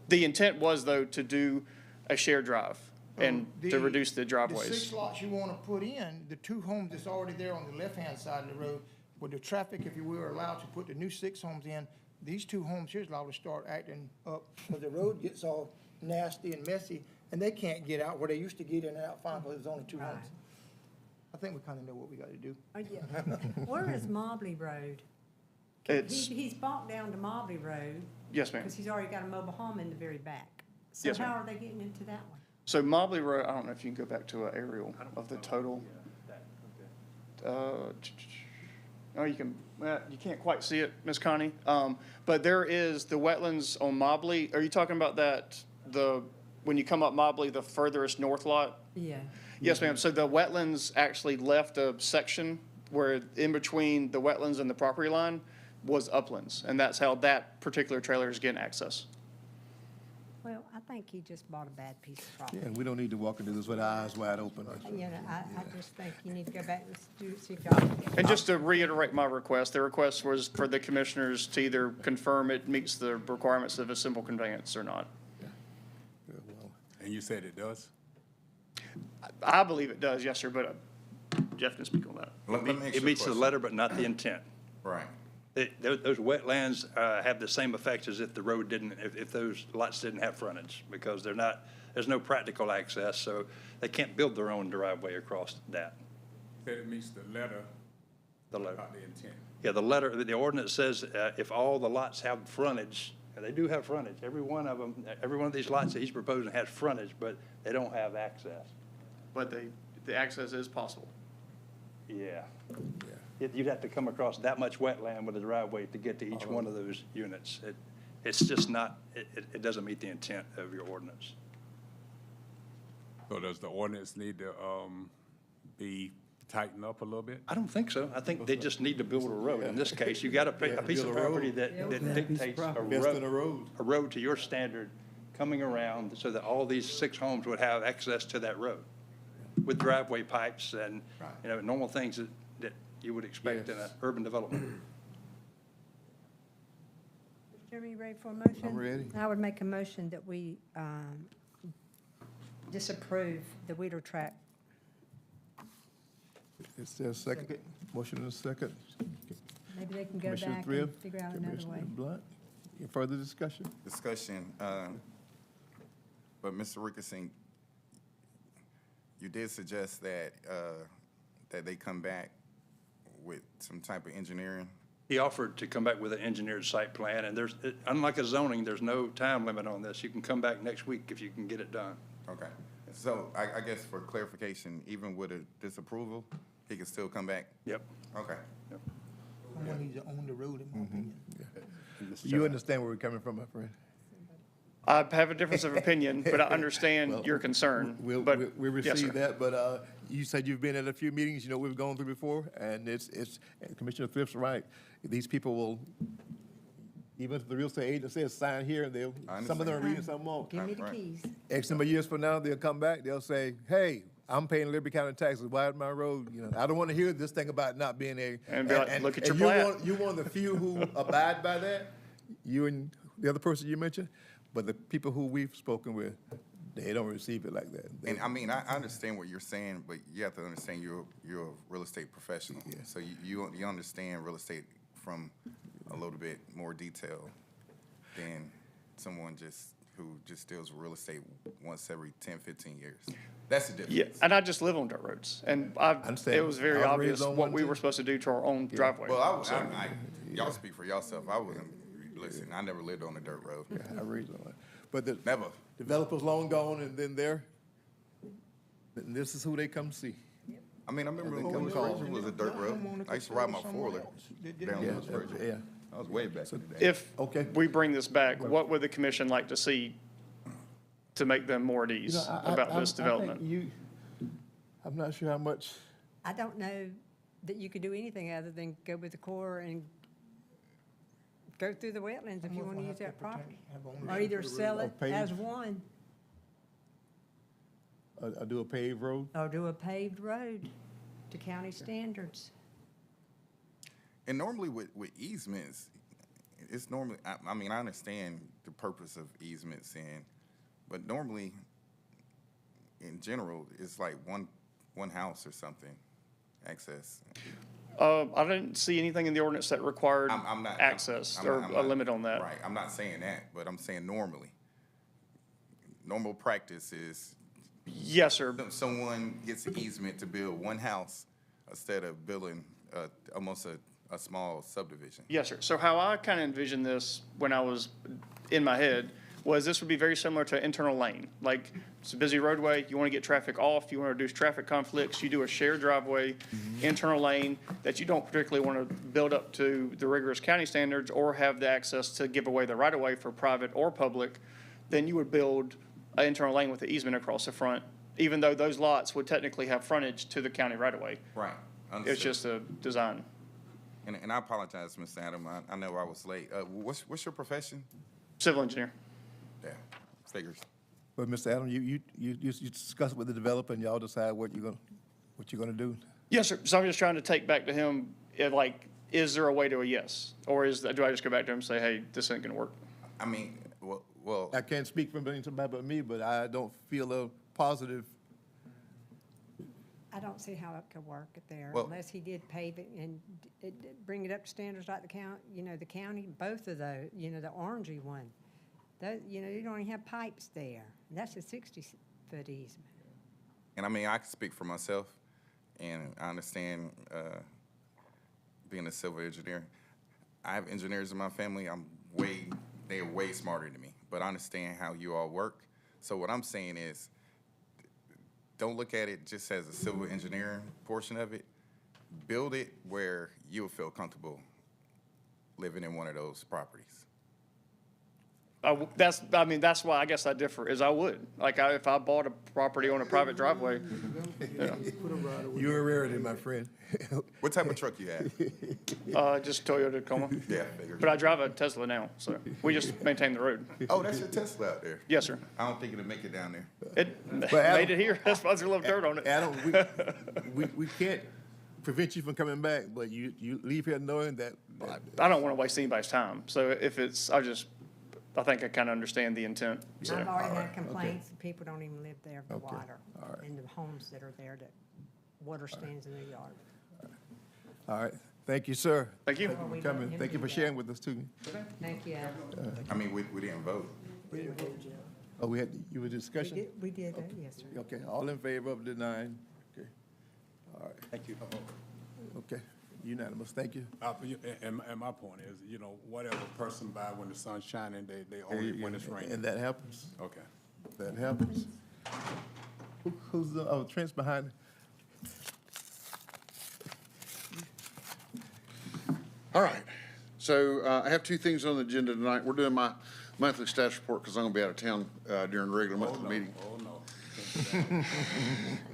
The intent was, though, to do a shared drive and to reduce the driveways. The 6 lots you want to put in, the 2 homes that's already there on the left-hand side of the road, with the traffic, if you were allowed to put the new 6 homes in, these 2 homes here is liable to start acting up, because the road gets all nasty and messy, and they can't get out where they used to get in and out fine, because there's only 2 homes. I think we kind of know what we got to do. Oh, yeah. Where is Mobley Road? It's, He's bought down to Mobley Road. yes, ma'am. Because he's already got a mobile home in the very back. So Yes, ma'am. how are they getting into that one? So Mobley Road, I don't know if you can go back to an aerial of the total. No, you can, you can't quite see it, Ms. Connie. But there is the wetlands on Mobley. Are you talking about that, when you come up Mobley, the furthest north lot? Yeah. Yes, ma'am. So the wetlands actually left a section where in between the wetlands and the property line was uplands. And that's how that particular trailer is getting access. Well, I think he just bought a bad piece of Yeah, property. and we don't need to walk into this with our eyes wide open. You know, I just think you need to go back and see if y'all can get. And just to reiterate my request, the request was for the commissioners to either confirm it meets the requirements of a simple conveyance or not. And you said it does? I believe it does, yes, sir, but Jeff can speak on that. Let me ask you It a meets the question. letter, but not the intent. Right. Those wetlands have the same effects as if the road didn't, if those lots didn't have frontage, because they're not, there's no practical access, so they can't build their own driveway across that. Said it meets the letter, The letter. not the intent. Yeah, the letter, the ordinance says if all the lots have frontage, and they do have frontage, every one of them, every one of these lots that he's proposing has frontage, but they don't have access. But the access is possible. Yeah. You'd have to come across that much wetland with a driveway to get to each one of those units. It's just not, it doesn't meet the intent of your ordinance. So does the ordinance need to be tightened up a little bit? I don't think so. I think they just need to build a road. In this case, you got a piece of property that dictates a road to your standard coming around so that all these 6 homes would have access to that road with driveway pipes and, you know, normal things that you would expect in an urban development. Mr. Chairman, you ready for a motion? I'm ready. I would make a motion that we disapprove the Wheeler track. Is there a second? Motion and a second. Maybe they can go Commissioner back Thrift, and figure out another Commissioner way. Blunt, any further discussion? But Mr. Rickerson, you did suggest that, that they come back with some type of engineering. He offered to come back with an engineered site plan, and unlike a zoning, there's no time limit on this. You can come back next week if you can get it done. Okay. So I guess for clarification, even with a disapproval, he can still come back? Yep. Okay. Someone needs to own the road, in my opinion. You understand where we're coming from, my friend? I have a difference of opinion, but I understand your concern. We Yes, sir. received that, but you said you've been at a few meetings, you know, we've gone through before, and it's Commissioner Thrift's right. These people will, even if the real estate agent says sign here, some of them are reading, some won't. Give me the keys. X number of years from now, they'll come back, they'll say, hey, I'm paying Liberty County taxes, widen my road, you know, I don't want to hear this thing about not being there. And be like, look at your you're plat. You're one of the few who abide by that, you and the other person you mentioned, but the people who we've spoken with, they don't receive it like that. And I mean, I understand what you're saying, but you have to understand you're a real estate professional. Yeah. So you understand real estate from a little bit more detail than someone who just deals with real estate once every 10, 15 years. That's the difference. Yeah, and I just live on dirt roads, and understand. it was very I was raised obvious on what one we too. were supposed to do to our own driveway. Well, y'all speak for yourself. I wasn't, listen, I never lived on a dirt road. I raised on it. But the Never. developers long gone, and then this is who they come see. I mean, I remember they when come Woods call. Ridge was a dirt road. I used to ride my four-wheeler down Yeah, Woods Ridge. yeah. I was way back in the day. If Okay. we bring this back, what would the commission like to see to make them more at You ease know, about I this think development? I'm not sure how much, I don't know that you could do anything other than go with the Corps and go through the wetlands if you want to use that property. Or either sell it paved. as one, I do a paved road. or do a paved road to county standards. And normally with easements, it's normally, I mean, I understand the purpose of easements but normally, in general, it's like one house or something, access. I didn't see anything in the ordinance that required I'm not. access I'm or not- I'm a not- limit on that. Right, I'm not saying that, but I'm saying normally. Normal practice is Yes, sir. someone gets an easement to build one house instead of building almost a small subdivision. Yes, sir. So how I kind of envisioned this when I was in my head was this would be very similar to internal lane. Like, it's a busy roadway, you want to get traffic off, you want to reduce traffic conflicts, you do a shared driveway, internal lane that you don't particularly want to build up to the rigorous county standards or have the access to give away the right-of-way for private or public, then you would build an internal lane with the easement across the front, even though those lots would technically have frontage to the county right-of-way. Right. It's Understood. just a design. And I apologize, Mr. Adam. I know I was late. What's your profession? Civil engineer. Yeah, figures. But Mr. Adam, you discuss it with the developer and y'all decide what you're gonna do? Yes, sir. So I'm just trying to take back to him, like, is there a way to a yes? Or do I just go back to him and say, hey, this ain't gonna work? I mean, well, I can't speak for somebody but me, but I don't feel a positive. I don't see how it could work there Well- unless he did pave it and bring it up to standards like the county, both of those, the orangey one. You don't even have pipes there. That's a 60-foot easement. and I mean, I can speak for myself, and I understand being a civil engineer. I have engineers in my family. They're way smarter than me, but I understand how you all work. So what I'm saying is, don't look at it just as a civil engineering portion of it. Build it where you'll feel comfortable living in one of those properties. That's why I guess I differ, is I would. Like, if I bought a property on a private driveway, You're a rarity, my friend. What type of truck you have? just Toyota Tacoma. Yeah, figures. But I drive a Tesla now, so we just maintain the road. Oh, that's your Tesla out there. Yes, sir. I don't think it'll make it down there. It Adam- made it here. That's why there's a little dirt on it. Adam, we can't prevent you from coming back, but you leave here knowing that. I don't want to waste anybody's time. So if it's, I think I kind of understand the intent. So I've already had complaints that people don't even live there for Okay, water. all right. And the homes that are there, that water stands in their yard. All right, thank you, sir. Thank you. Well, we For coming, want him thank to you for do sharing with us too. Thank you, Adam. I mean, we didn't vote. Oh, you were discussion? We did that, yes, sir. Okay, all in favor of denying? Okay, all right. Thank you. Okay, unanimous, thank you. And my point is, whatever person buy when the sun's shining, they own it when it's raining. And that happens, Okay. that happens. Who's Trent's behind it? All right, so I have two things on the agenda tonight. We're doing my monthly status report because I'm going to be out of town during the regular monthly meeting. Oh, no.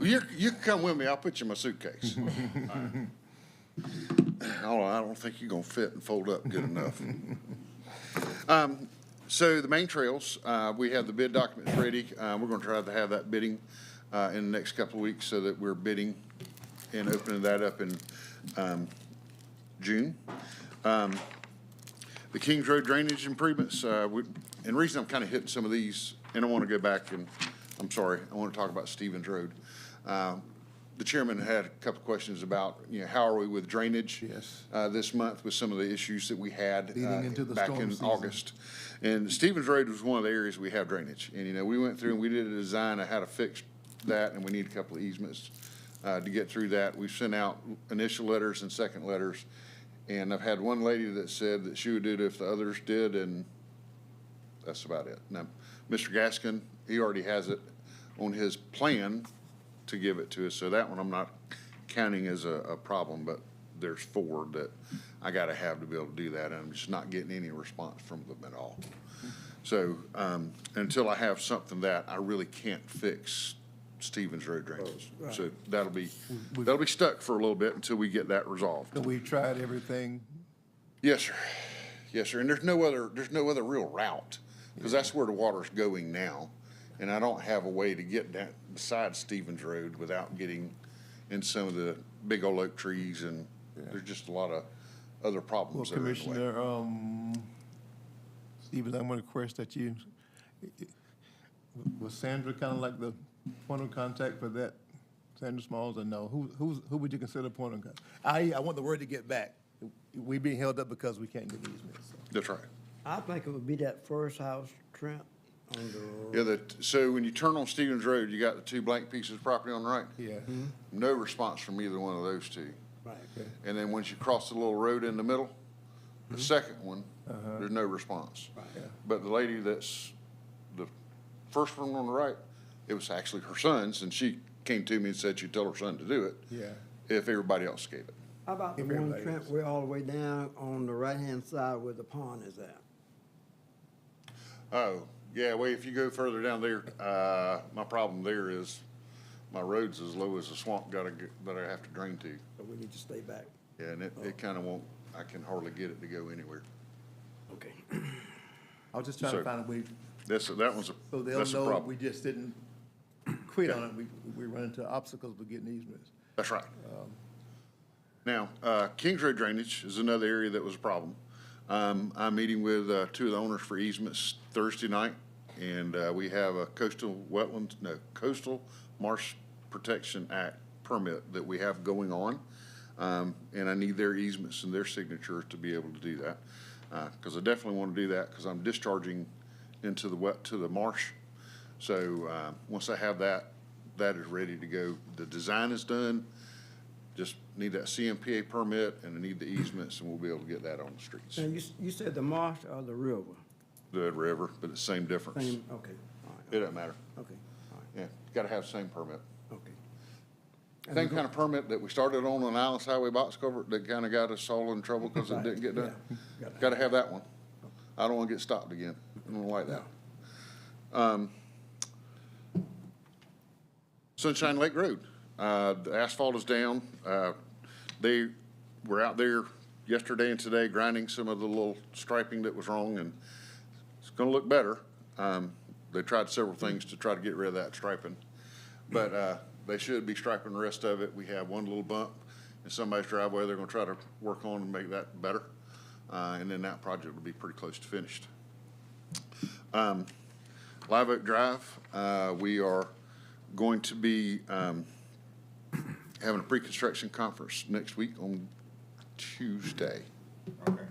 You can come with me. I'll put you in my suitcase. I don't think you're going to fit and fold up good enough. So the main trails, we have the bid documents ready. We're going to try to have that bidding in the next couple of weeks so that we're bidding and opening that up in June. The Kings Road drainage improvements, and the reason I'm kind of hitting some of these, and I want to go back and, I'm sorry, I want to talk about Stevens Road. The chairman had a couple of questions about, how are we with drainage? Yes. This month with some of the issues that we had Leading into the back storm in season. August. And Stevens Road was one of the areas we have drainage. And, we went through and we did a design of how to fix that, and we need a couple of easements to get through that. We've sent out initial letters and second letters. And I've had one lady that said that she would do it if the others did, and that's about it. Now, Mr. Gaskin, he already has it on his plan to give it to us, so that one I'm not counting as a problem, but there's 4 that I gotta have to be able to do that, and I'm just not getting any response from them at all. So, until I have something that I really can't fix Stevens Road drainage. Right. So that'll be stuck for a little bit until we get that resolved. So we've tried everything. Yes, sir. Yes, sir. And there's no other real route, because that's where the water's going now. And I don't have a way to get down beside Stevens Road without getting in some of the big old oak trees, and there's just a lot of other Well, problems that are in the way. Commissioner, Stevens, I'm going to request that you, was Sandra kind of like the point of contact for that, Sandra Smalls, or no? Who would you consider point of contact? I want the word to get back. We being held up because we can't get easements. That's right. I think it would be that first house, Trent, on the. Yeah, so when you turn on Stevens Road, you got the 2 blank pieces of property on the right? Yeah. No response from either one of those 2. Right. And then once you cross the little road in the middle, the second one, there's no response. Right. But the lady that's the first one on the right, it was actually her son's, and she came to me and said she'd tell her son to do it Yeah. if everybody else gave it. How about the If one, everybody Trent, is. way all the way down on the right-hand side where the pond is at? Oh, yeah, well, if you go further down there, my problem there is my road's as low as a swamp that I have to drain to. So we need to stay back. Yeah, and it kind of won't, I can hardly get it to go anywhere. Okay. I was just trying to So- find a way, That one's so they'll that's a know problem. we just didn't quit on it. We run into obstacles with getting easements. That's right. Now, Kings Road drainage is another area that was a problem. I'm meeting with 2 of the owners for easements Thursday night, and we have a coastal Marsh Protection Act permit that we have going on. And I need their easements and their signatures to be able to do that. Because I definitely want to do that, because I'm discharging into the marsh. So once I have that, that is ready to go. The design is done. Just need that CMPA permit, and I need the easements, and we'll be able to get that on the streets. And you said the marsh or the river? The river, but it's same difference. Same, okay, all right, It doesn't matter. okay, all Yeah, got to have the same permit. right, okay. Same kind of permit that we started on Islands Highway box culvert that kind of got us all in trouble because it Right, didn't get done. yeah. Got to have that one. I don't want to get stopped again. I don't like that. Sunshine Lake Road, the asphalt is down. They were out there yesterday and today grinding some of the little striping that was wrong, and it's gonna look better. They tried several things to try to get rid of that striping, but, they should be striping the rest of it. We have one little bump in somebody's driveway they're gonna try to work on and make that better. And then that project will be pretty close to finished. Live Oak Drive, we are going to be, having a pre-construction conference next week on Tuesday. Okay.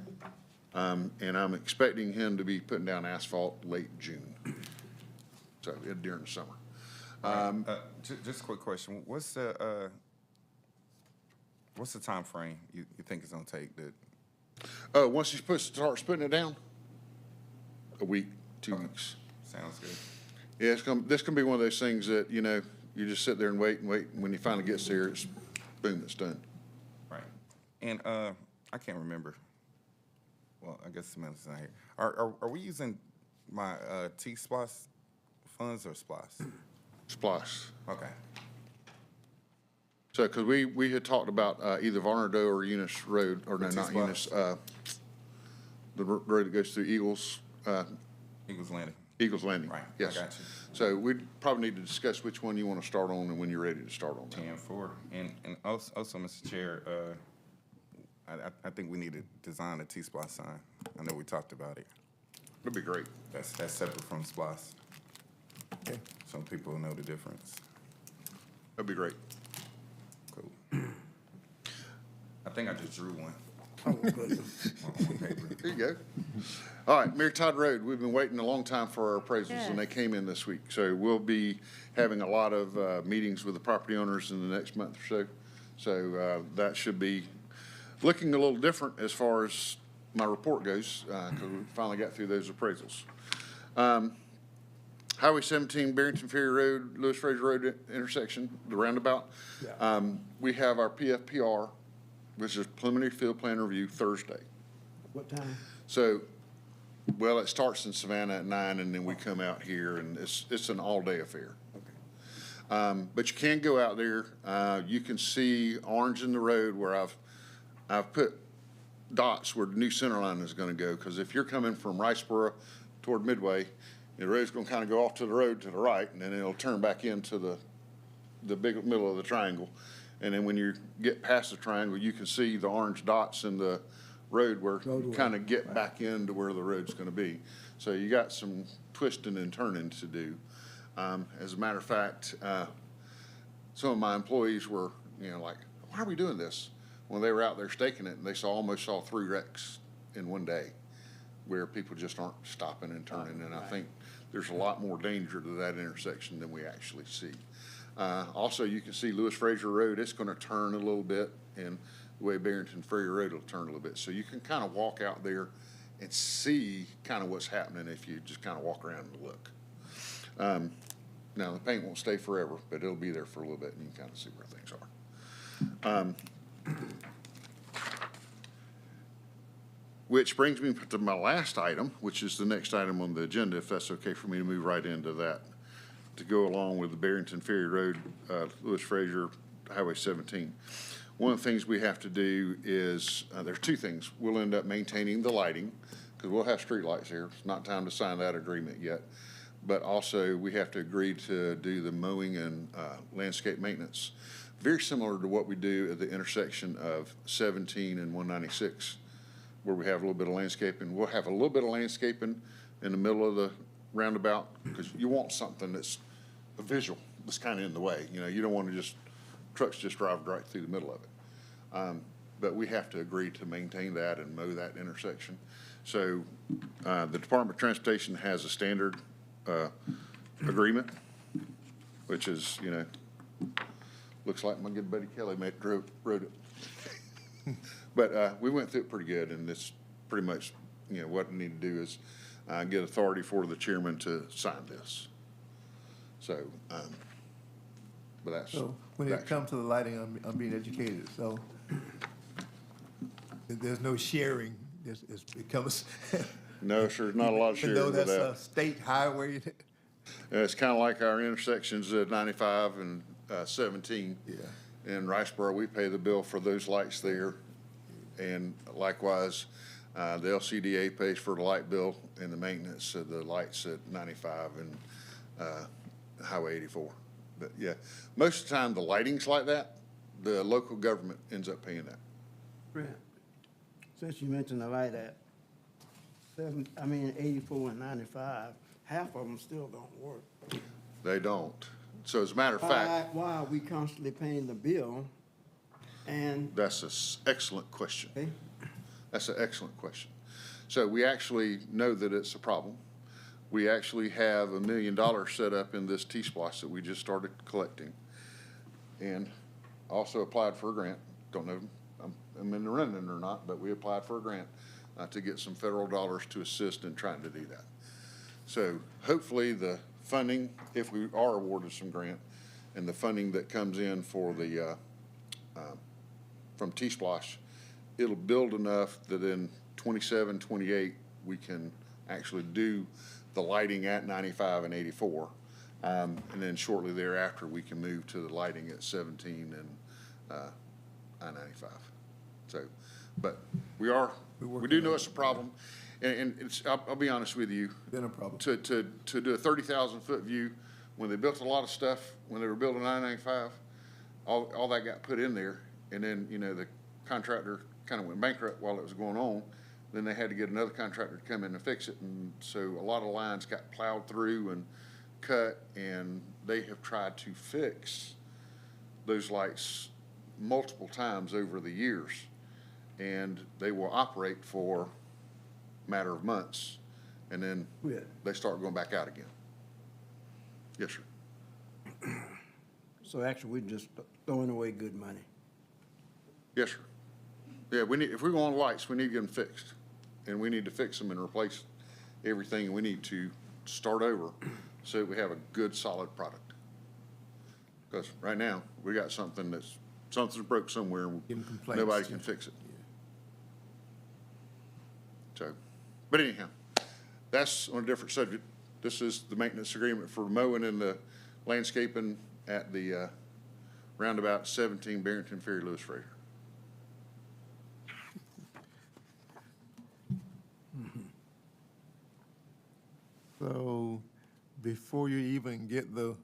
And I'm expecting him to be putting down asphalt late June. So during the summer. Just a quick question. What's the time frame you think it's gonna take that? Once he starts putting it down, a week, 2 weeks. Sounds good. Yeah, this gonna be one of those things that, you just sit there and wait, and when he finally gets there, it's boom, it's done. Right. And I can't remember. Well, I guess Samantha's not here. Are we using my T-SPLOS funds or SPLOS? Splice. Okay. So, because we had talked about either Varnado or Eunice Road, or no, not T-Splice. Eunice, the road that goes through Eagles, Eagles Landing. Eagles Landing. Right, I Yes. got you. So we'd probably need to discuss which one you want to start on and when you're ready to start on that. 10-4. And also, Mr. Chair, I think we need to design a T-Splosh sign. I know we talked about it. That'd be great. That's separate from Splosh. Okay. So people will know the difference. That'd be great. Cool. I think I just drew one. Oh, goodness. On paper. There you go. All right, Mary Todd Road, we've been waiting a long time for our appraisals, Yes. and they came in this week. So we'll be having a lot of meetings with the property owners in the next month or so. So that should be looking a little different as far as my report goes, because we finally got through those appraisals. Highway 17, Barrington Ferry Road, Lewis Fraser Road intersection, the roundabout. We have our PFPR, which is preliminary field plan review, Thursday. What time? So, well, it starts in Savannah at 9, and then we come out here, and it's an all-day affair. But you can go out there. You can see orange in the road where I've put dots where the new center line is going to go, because if you're coming from Riceboro toward Midway, the road's going to kind of go off to the road to the right, and then it'll turn back into the big middle of the triangle. And then when you get past the triangle, you can see the orange dots in the road where you kind of get back into where the road's going to be. So you got some twisting and turning to do. As a matter of fact, some of my employees were, like, why are we doing this? When they were out there staking it, and they almost saw 3 wrecks in one day where people just aren't stopping and turning. And I think there's a lot more danger to that intersection than we actually see. Also, you can see Lewis Fraser Road, it's going to turn a little bit, and the way Barrington Ferry Road will turn a little bit. So you can kind of walk out there and see kind of what's happening if you just kind of walk around and look. Now, the paint won't stay forever, but it'll be there for a little bit, and you can kind of see where things are. Which brings me to my last item, which is the next item on the agenda, if that's okay for me to move right into that, to go along with the Barrington Ferry Road, Lewis Fraser, Highway 17. One of the things we have to do is, there's 2 things. We'll end up maintaining the lighting, because we'll have street lights here. It's not time to sign that agreement yet. But also, we have to agree to do the mowing and landscape maintenance, very similar to what we do at the intersection of 17 and 196, where we have a little bit of landscaping. We'll have a little bit of landscaping in the middle of the roundabout, because you want something that's a visual, that's kind of in the way. You don't want to trucks just drive right through the middle of it. But we have to agree to maintain that and mow that intersection. So the Department of Transportation has a standard agreement, which is, looks like my good buddy Kelly wrote it. But we went through it pretty good, and it's pretty much, what we need to do is get authority for the chairman to sign this. So, but that's. So when it comes to the lighting, I'm being educated, so there's no sharing. It comes. No, sir, not a lot of sharing Even though with that's that. a state highway. It's kind of like our intersections at 95 and 17. Yeah. In Riceboro, we pay the bill for those lights there. And likewise, the LCDA pays for the light bill and the maintenance of the lights at 95 and Highway 84. But yeah, most of the time, the lighting's like that. The local government ends up paying that. Brent, since you mentioned the light at 84 and 95, half of them still don't work. They don't. So as a matter of fact. Why are we constantly paying the bill? And That's an excellent question. Okay. That's an excellent question. So we actually know that it's a problem. We actually have $1 million set up in this T-Splosh that we just started collecting. And also applied for a grant. Don't know if I'm in the running or not, but we applied for a grant to get some federal dollars to assist in trying to do that. So hopefully the funding, if we are awarded some grant, and the funding that comes in for the from T-Splosh, it'll build enough that in 27, 28, we can actually do the lighting at 95 and 84. And then shortly thereafter, we can move to the lighting at 17 and I-95. So, but we do know it's a problem. And it's, I'll be honest with you. No problem. To do a 30,000-foot view, when they built a lot of stuff, when they were building 995, all that got put in there. And then, you know, the contractor kind of went bankrupt while it was going on. Then they had to get another contractor to come in and fix it. And so a lot of lines got plowed through and cut, and they have tried to fix those lights multiple times over the years. And they will operate for a matter of months, and then they start going back out again. Yes, sir. So actually, we're just throwing away good money. Yes, sir. Yeah, we need, if we're going lights, we need to get them fixed. And we need to fix them and replace everything, and we need to start over so that we have a good, solid product. Because right now, we got something something's broke somewhere, and Getting complaints, nobody yeah. can fix it. So, but anyhow, that's on a different subject. This is the maintenance agreement for mowing and the landscaping at the roundabout 17 Barrington Ferry Lewis Fraser. So before you even get the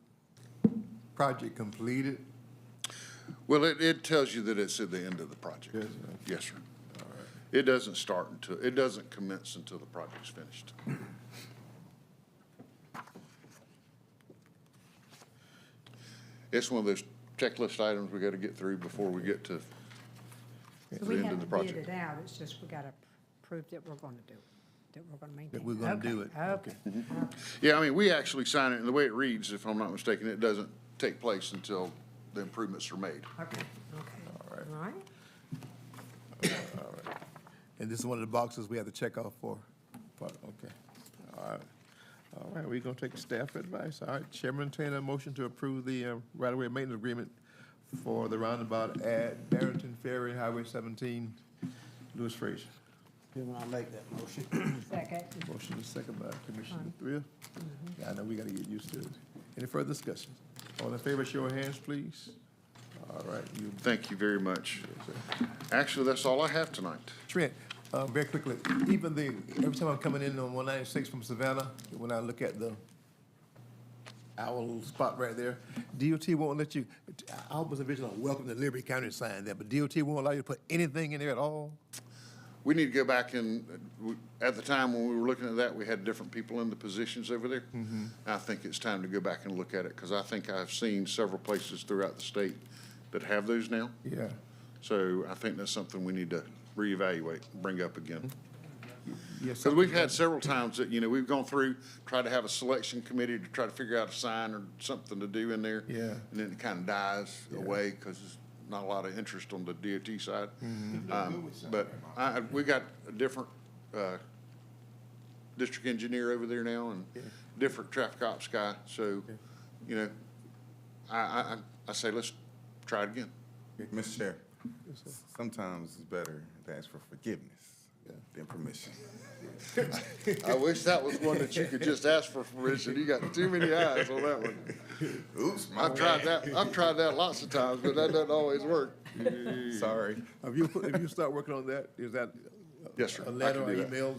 project completed? Well, it tells you that it's at the end of the project. Yes, sir. Yes, sir. It doesn't start until, it doesn't commence until the project's finished. It's one of those checklist items we got to get through before we get to So the we end have of the to bid project. it out, it's just we gotta prove that we're gonna do it, that we're gonna maintain. That we're gonna do it. Okay. Yeah, I mean, we actually sign it, and the way it reads, if I'm not mistaken, it doesn't take place until the improvements are made. Okay, All right. all right. All right. And this is one of the boxes we have to check off for. Okay. All right. All right, we're gonna take staff advice. All right, Chairman, entertain a motion to approve the right-of-way maintenance agreement for the roundabout at Barrington Ferry, Highway 17, Lewis Fraser. Chairman, I'll make that motion. Second. Motion is second by Commissioner Thrill. Yeah, I know we gotta get used to it. Any further discussion? All in favor, show of hands, please. All right, you, Thank you very much. Actually, that's all I have tonight. Trent, very quickly, even every time I'm coming in on 196 from Savannah, when I look at our little spot right there, DOT won't let you, I was originally welcome to Liberty County sign there, but DOT won't allow you to put anything in there at all? We need to go back and, at the time when we were looking at that, we had different people in the positions over there. I think it's time to go back and look at it, because I think I've seen several places throughout the state that have those now. Yeah. So I think that's something we need to reevaluate, bring up again. Yes, Because we've had several times that, we've gone through, tried to have a selection committee to try to figure out a sign or something to do in there. Yeah. And then it kind of dies away because there's not a lot of interest on the DOT side. But we got a different district engineer over there now and different traffic ops guy. So, I say, let's try it again. Mr. Chair, sometimes it's better to ask for forgiveness than permission. I wish that was one that you could just ask for permission. You got too many eyes on that one. Oops, I've tried that lots of times, but that doesn't always work. Sorry. If you start working on that, is that Yes, sir. a I letter can or do that. email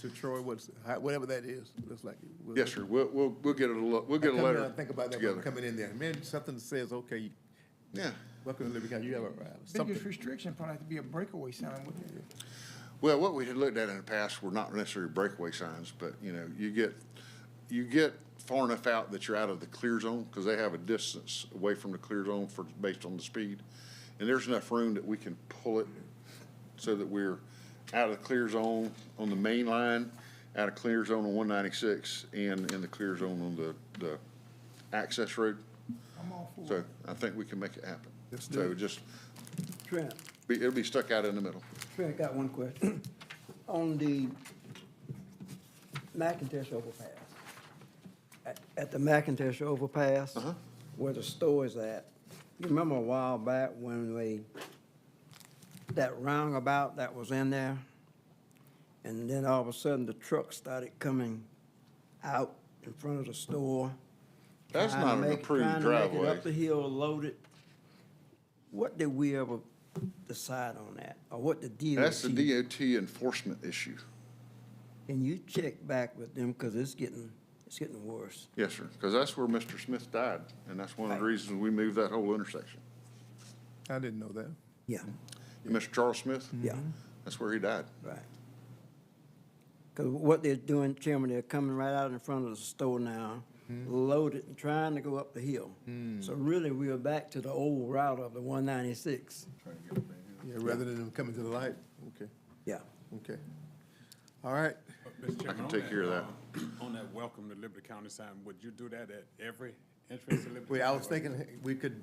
to Troy, whatever that is, looks like. Yes, sir. We'll get we'll get a letter I think about that when I'm together. coming in there. Man, something that says, okay, Yeah. welcome to Liberty County, you have something. Biggest restriction probably have to be a breakaway sign, wouldn't it? Well, what we had looked at in the past were not necessarily breakaway signs, but, you get far enough out that you're out of the clear zone, because they have a distance away from the clear zone based on the speed. And there's enough room that we can pull it so that we're out of the clear zone on the main line, out of clear zone on 196, and in the clear zone on the access road. I'm all for So it. I think we can make it happen. Let's do So it. just, Trent, it'll be stuck out in the middle. Trent, got one question. On the McIntosh overpass, at the McIntosh overpass, where the store is at, you remember a while back when that roundabout that was in there? And then all of a sudden, the trucks started coming out in front of the store. That's trying to not an make- approved Trying to make it driveway. up the hill loaded. What did we ever decide on that? Or what the DOT? That's the DOT enforcement issue. Can you check back with them, because it's getting worse? Yes, sir, because that's where Mr. Smith died, and that's one of the reasons we moved that whole intersection. I didn't know that. Yeah, Mr. Charles Smith? yeah, That's where he died. right. Because what they're doing, Chairman, they're coming right out in front of the store now, loaded and trying to go up the hill. So really, we are back to the old route of the 196. Yeah, rather than them coming to the light. Okay, Yeah. okay. All right. Mr. Chairman, can on take care of that. On that welcome to Liberty County sign, would you do that at every entrance to Liberty? Well, I County? was thinking we could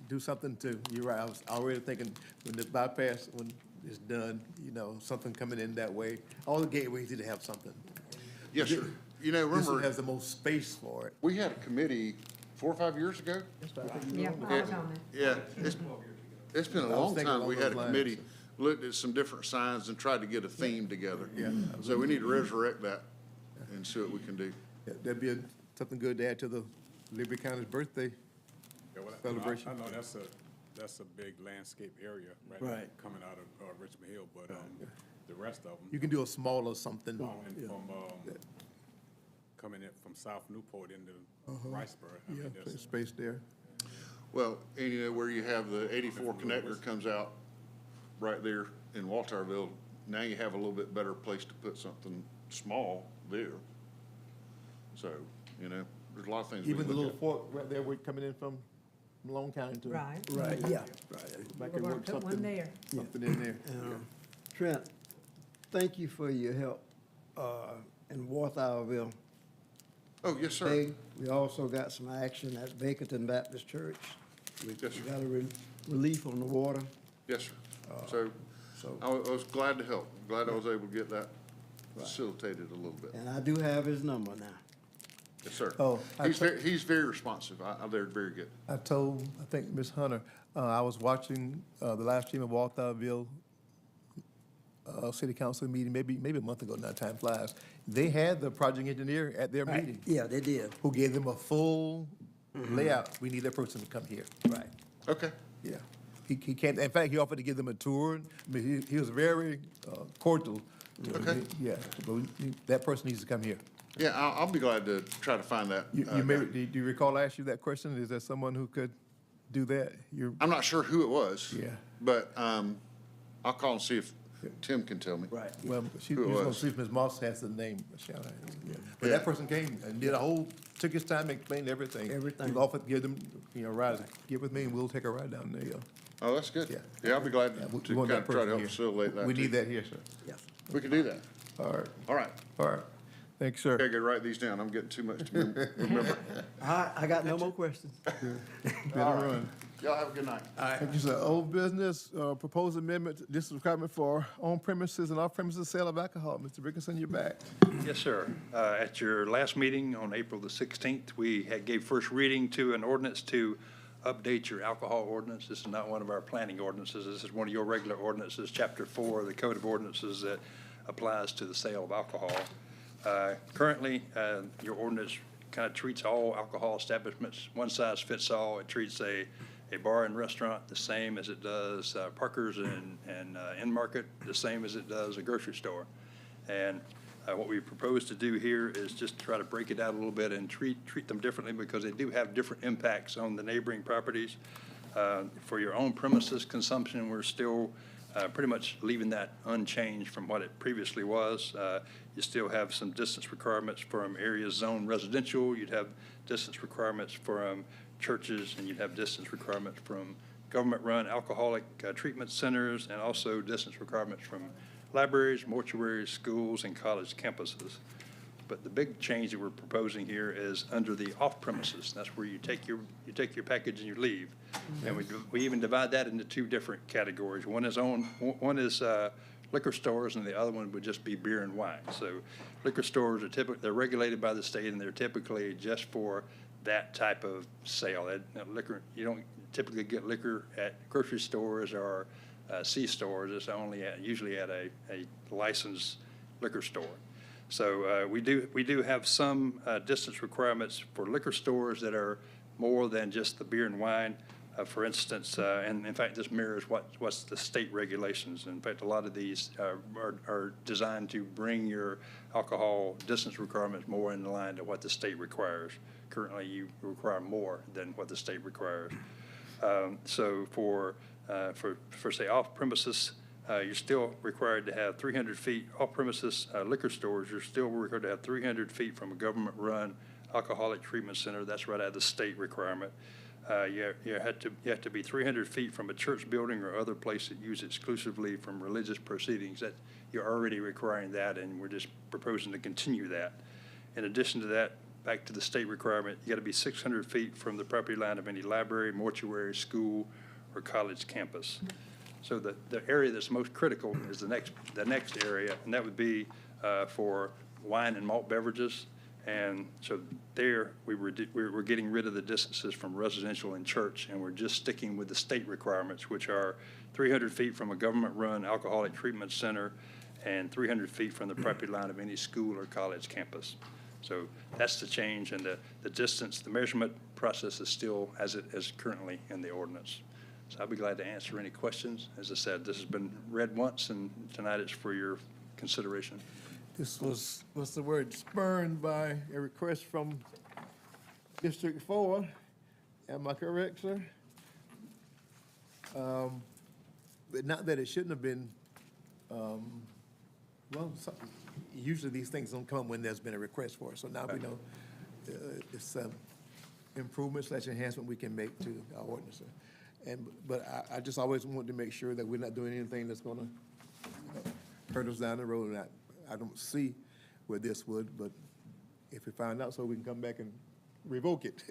do something to, you're right, I was already thinking when the bypass, when it's done, you know, something coming in that way. All the gateways need to have something. Yes, sir. You know, This one remember, has the most space for it. we had a committee 4 or 5 years ago? Yeah, I was on it. Yeah, it's been a I was long thinking time. along We had a those lines. committee, looked at some different signs and tried to get a theme together. Yeah. So we need to resurrect that and see what we can do. Yeah, that'd be something good to add to the Liberty County's birthday. Yeah, well, celebration. I know that's a big landscape area right now, Right. coming out of Richmond Hill, but the rest of them. You can do a smaller something. Coming in from South Newport into Riceboro. I mean, Yeah, there's- plenty of space there. Well, and you know, where you have the 84 connector comes out right there in Walterville, now you have a little bit better place to put something small there. So, you know, there's a lot of things we Even can the look little at. fork right there, we're coming in from Malone County to. Right. Right, yeah, right. Might We're could gonna work put one something, there. something in there. Trent, thank you for your help in Walthallville. Oh, yes, sir. Hey, we also got some action at Bakerton Baptist Church. We Yes, sir. got a relief on the water. Yes, sir. So So, I was glad to help. Glad I was able to get that facilitated a little bit. and I do have his number now. Yes, sir. Oh, He's very responsive. They're very good. I told, I think, Ms. Hunter, I was watching the live stream of Walthallville City Council meeting, maybe a month ago now, time flies. They had the project engineer at their meeting, Yeah, they did. who gave them a full layout. We need that person to come here. Right. Okay. Yeah. He can't, in fact, he offered to give them a tour. I mean, he was very cordial. to them. Okay. Yeah, but that person needs to come here. Yeah, I'll be glad to try to find that. You guy. may, do you recall I asked you that question? Is there someone who could do that? I'm not sure who it was. Yeah. But I'll call and see if Tim can tell me. Right. Well, she Who it was gonna was. see if Ms. Moss has the name. Michelle has, yeah. But Yeah. that person came and did a whole, took his time, explained everything. Everything. He offered to give them, a ride. Get with me and we'll take a ride down there. Yeah. Oh, that's good. Yeah. Yeah, I'll be glad Yeah, to we want kind that of try to person help here. facilitate that. We too. need that here, sir. Yeah. We can do that. All right, All right. all right. Thanks, sir. Okay, go write these down. I'm getting too much to remember. I got no more questions. Been a run. Y'all have a good night. Thank you, sir. Old business, proposed amendment, this is requirement for on premises and off premises sale of alcohol. Mr. Rickerson, you're back. Yes, sir. At your last meeting on April the 16th, we gave first reading to an ordinance to update your alcohol ordinance. This is not one of our planning ordinances. This is one of your regular ordinances, Chapter 4 of the Code of Ordinances that applies to the sale of alcohol. Currently, your ordinance kind of treats all alcohol establishments, one size fits all. It treats a bar and restaurant the same as it does Parker's and End Market, the same as it does a grocery store. And what we propose to do here is just try to break it out a little bit and treat them differently because they do have different impacts on the neighboring properties. For your own premises consumption, we're still pretty much leaving that unchanged from what it previously was. You still have some distance requirements from areas zoned residential. You'd have distance requirements from churches, and you'd have distance requirements from government-run alcoholic treatment centers, and also distance requirements from libraries, mortuaries, schools, and college campuses. But the big change that we're proposing here is under the off-premises. That's where you take your package and you leave. And we even divide that into two different categories. One is liquor stores, and the other one would just be beer and wine. So liquor stores are they're regulated by the state, and they're typically just for that type of sale. Liquor, you don't typically get liquor at grocery stores or C-stores. It's only usually at a licensed liquor store. So we do have some distance requirements for liquor stores that are more than just the beer and wine. For instance, and in fact, this mirrors what's the state regulations. In fact, a lot of these are designed to bring your alcohol distance requirements more in line to what the state requires. Currently, you require more than what the state requires. So for say off premises, you're still required to have 300 feet off premises liquor stores. You're still required to have 300 feet from a government-run alcoholic treatment center. That's right out of the state requirement. You have to be 300 feet from a church building or other place that used exclusively from religious proceedings. That you're already requiring that, and we're just proposing to continue that. In addition to that, back to the state requirement, you got to be 600 feet from the property line of any library, mortuary, school, or college campus. So the area that's most critical is the next area, and that would be for wine and malt beverages. And so there, we're getting rid of the distances from residential and church, and we're just sticking with the state requirements, which are 300 feet from a government-run alcoholic treatment center and 300 feet from the property line of any school or college campus. So that's the change, and the distance, the measurement process is still as it is currently in the ordinance. So I'll be glad to answer any questions. As I said, this has been read once, and tonight it's for your consideration. This was, what's the word, spurned by a request from District 4. Am I correct, sir? But not that it shouldn't have been, well, usually these things don't come when there's been a request for it. So now we know it's improvement / enhancement we can make to our ordinance. But I just always want to make sure that we're not doing anything that's gonna hurt us down the road. And I don't see where this would, but if we find out, so we can come back and revoke it.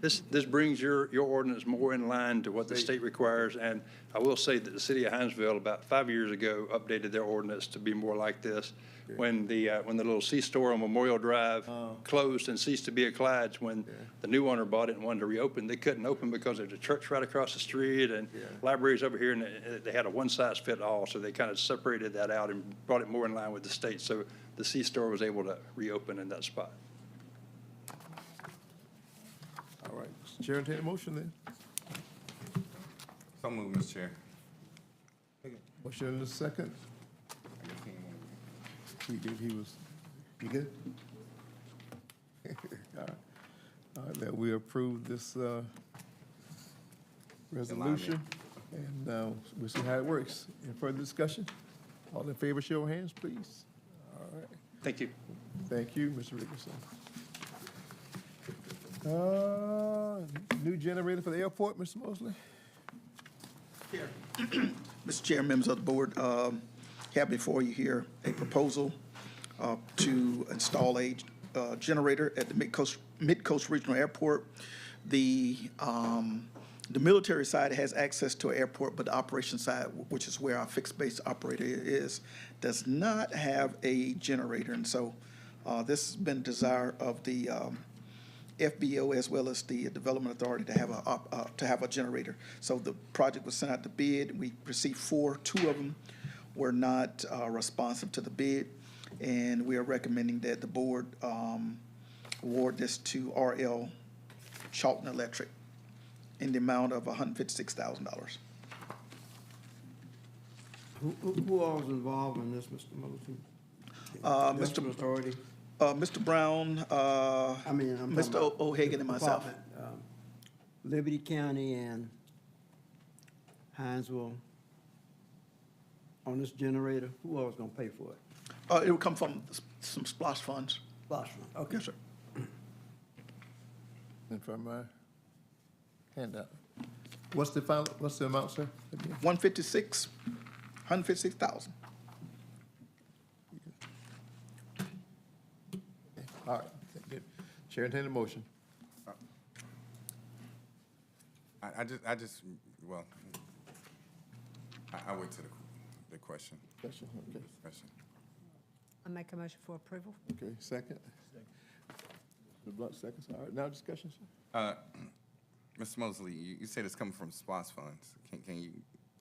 This brings your ordinance more in line to what the state requires, and I will say that the city of Hinesville, about 5 years ago, updated their ordinance to be more like this. When the little C-store on Memorial Drive closed and ceased to be a Clyde's, when the new owner bought it and wanted to reopen, they couldn't open because there's a church right across the street and libraries over here, and they had a one-size-fit-all, so they kind of separated that out and brought it more in line with the state. So the C-store was able to reopen in that spot. All right, Mr. Chair, entertain a motion then. So moved, Mr. Chair. Motion in a second. He did, he good? All right, that we approve this resolution, and we'll see how it works. Any further discussion? All in favor, show of hands, please. All right. Thank you. Thank you, Mr. Rickerson. New generator for the airport, Mr. Mosley? Mr. Chair, members of the board, have before you here a proposal to install a generator at the Mid-Coast Regional Airport. The military side has access to an airport, but the operation side, which is where our fixed base operator is, does not have a generator. And so this has been a desire of the FBO as well as the Development Authority to have a generator. So the project was sent out to bid. We received 4. 2 of them were not responsive to the bid, and we are recommending that the board award this to RL Charlton Electric in the amount of $156,000. Who all is involved in this, Mr. Mosley? Mr. Authority? Mr. Brown, I'm Mr. talking about O'Hagan, and myself. department, Liberty County and Hinesville on this generator. Who else gonna pay for it? It will come from some SPLOST funds. SPLOST fund, okay. Yes, sir. And from my handout. What's the amount, sir? Again? $156,000. All right, good. Chair, entertain a motion. Well, I went to the question. Question, okay. Discussion. I make a motion for approval. Okay, second. Mr. Blunt, seconds. All right, now discussion, sir. Mr. Mosley, you said it's coming from SPLOST funds. Can you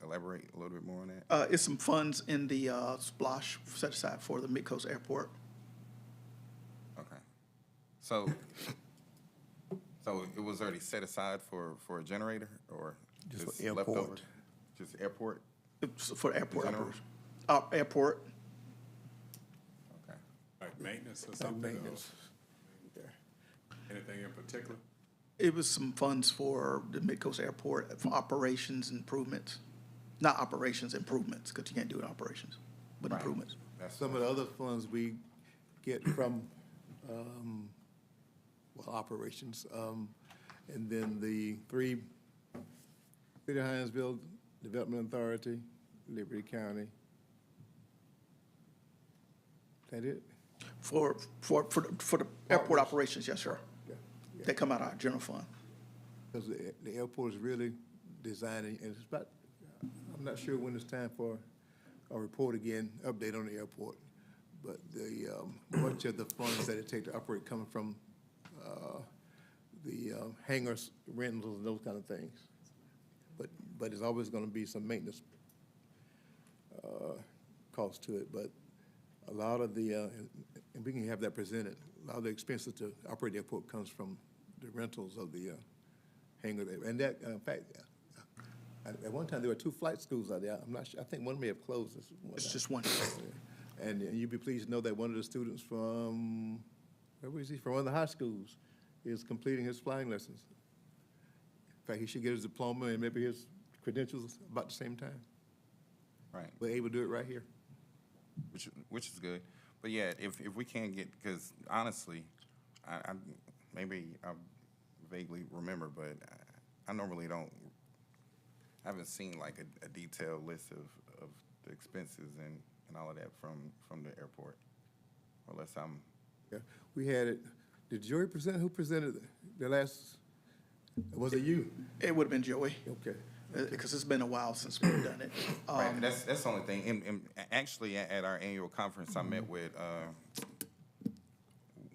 elaborate a little bit more on that? It's some funds in the SPLOST set aside for the Mid-Coast Airport. Okay. So So it was already set aside for a generator or Just just for airport. leftover? Just airport? It's for airport General? operation. Airport. Okay. Like maintenance or something? or Maintenance. Anything in particular? It was some funds for the Midcoast Airport for operations improvements. Not operations improvements, because you can't do it operations, but Right. improvements. That's Some of the other funds we get from, operations, and then the three, City of Hinesville Development Authority, Liberty County. That it? For the airport operations, yes, sir. Yeah. They come out of our general fund. Because the airport is really designing, and it's about, I'm not sure when it's time for a report again, update on the airport. But the, much of the funds that it take to operate coming from, the hangars, rentals, and those kind of things. But there's always gonna be some maintenance, cost to it, but a lot of the, and we can have that presented, a lot of the expenses to operate the airport comes from the rentals of the, hangar there. And that, in fact, at one time, there were 2 flight schools out there. I'm not sure, I think one may have closed. It's just one. And you'd be pleased to know that one of the students from, where was he, from one of the high schools, is completing his flying lessons. In fact, he should get his diploma and maybe his credentials about the same time. Right. We're able to do it right here. Which is good. But yeah, if we can't get, because honestly, maybe I vaguely remember, but I normally don't, I haven't seen like a detailed list of the expenses and all of that from the airport, unless I'm. Yeah, we had it, did Joey present, who presented the last, was it you? It would have been Joey, Okay. because it's been a while since we've done it. Right, that's the only thing. And actually, at our annual conference, I met with,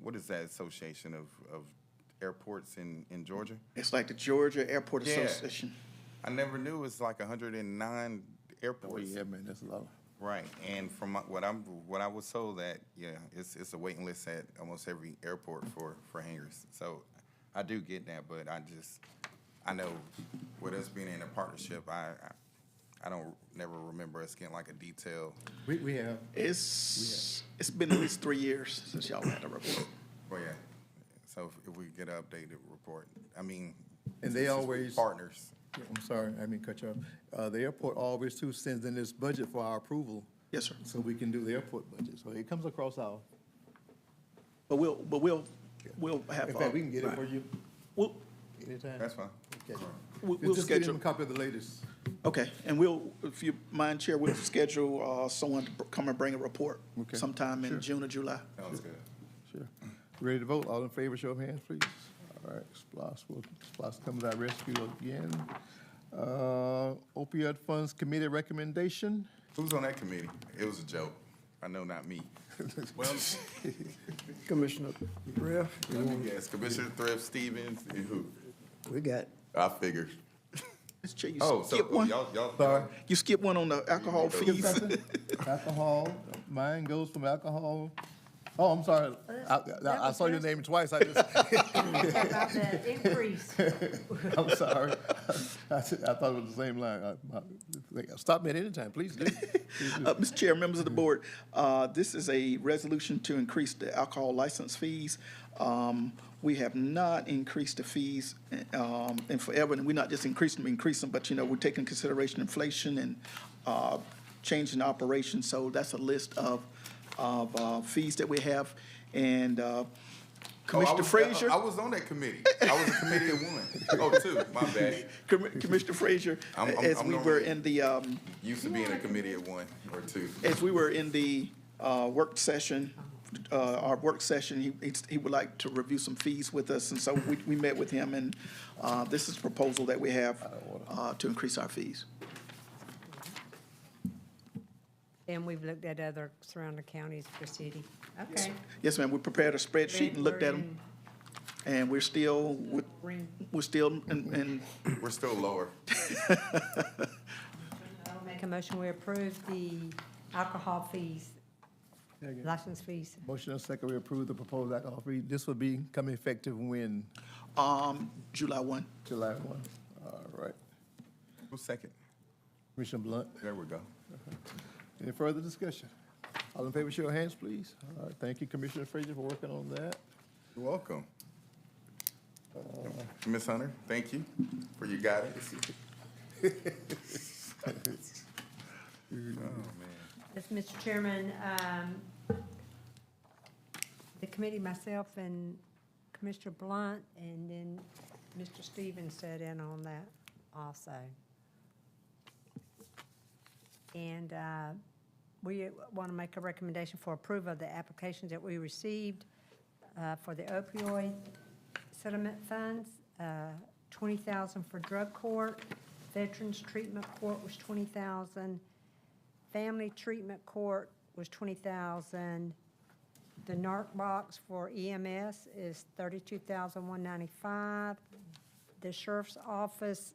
what is that association of airports in Georgia? It's like the Georgia Airport Yeah. Association. I never knew it was like 109 Oh, airports. yeah, man, that's a lot. Right, and from what I was told that, yeah, it's a waiting list at almost every airport for hangars. So I do get that, but I know with us being in a partnership, I don't never remember us getting like a detail. We have. It's been at least 3 years since y'all had a report. Well, yeah, so if we get an updated report, I mean. And they this is always. Partners. I'm sorry, I didn't cut you off. The airport always too sends in this budget for our approval. Yes, sir. So we can do the airport budget. So it comes across our, But we'll have. in fact, we can get it for you We'll, anytime. That's fine. Okay. we'll Just get him schedule. a copy of the latest. Okay, and we'll, if you mind, Chair, we'll schedule someone to come and bring a report Okay. sometime in Sure. June or July. Sounds good. Sure. Ready to vote? All in favor, show of hands, please. All right, SPLOST comes to our rescue again. Opioid Funds Committee recommendation. Who's on that committee? It was a joke. I know not me. Well, Commissioner Thrift, let me guess. Commissioner Thrift, Stevens, and who? we got, I figured. Mr. Chair, you Oh, skip so one. y'all. Sorry. You skip one on the alcohol fees. Alcohol, mine goes from alcohol. Oh, I'm sorry. I saw your name twice. I just, About that increase. I'm sorry. I thought it was the same line. Stop me at any time, please do. Mr. Chair, members of the board, this is a resolution to increase the alcohol license fees. We have not increased the fees in forever, and we're not just increasing them, but, we're taking consideration inflation and changing operations. So that's a list of fees that we have. And Commissioner Frazier. I was on that committee. I was a committee of one. Oh, two, my bad. Commissioner Frazier, I'm as we were normally- in the, Used to be in a committee of one or two. as we were in the work session, our work session, he would like to review some fees with us, and so we met with him, and this is a proposal that we have to increase our fees. And we've looked at other surrounding counties for city. Okay. Yes, ma'am, we prepared a spreadsheet and looked at them, and we're still in, We're still lower. I'll make a motion, we approve the alcohol fees license fees. Motion and second, we approve the proposed alcohol free. This will be coming effective when? July 1. July 1. All right. Who's second? Commissioner Blunt. There we go. Any further discussion? All in favor, show your hands, please. All right, thank you, Commissioner Frazier, for working on that. You're welcome. Ms. Hunter, thank you for your guidance. Oh, man. Yes, Mr. Chairman, the committee, myself and Commissioner Blunt, and then Mr. Stevens sat in on that also. And we want to make a recommendation for approval of the applications that we received for the opioid settlement funds. $20,000 for drug court, veterans treatment court was $20,000, family treatment court was $20,000. The NARC box for EMS is $32,195. The sheriff's office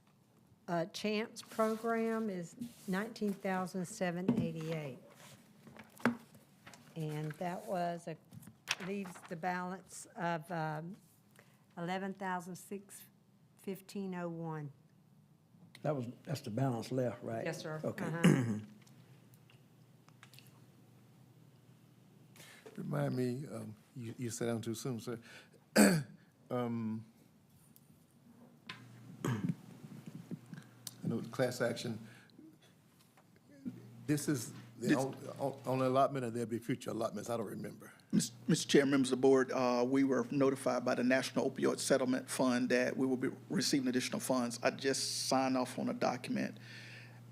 CHAMPS program is $19,788. And that leaves the balance of $11,615.01. That's the balance left, right? Yes, sir. Okay. Remind me, you sat down too soon, sir. I know the class action, this is the only allotment, or there'll be future allotments? I don't remember. Mr. Chair, members of the board, we were notified by the National Opioid Settlement Fund that we will be receiving additional funds. I just signed off on a document,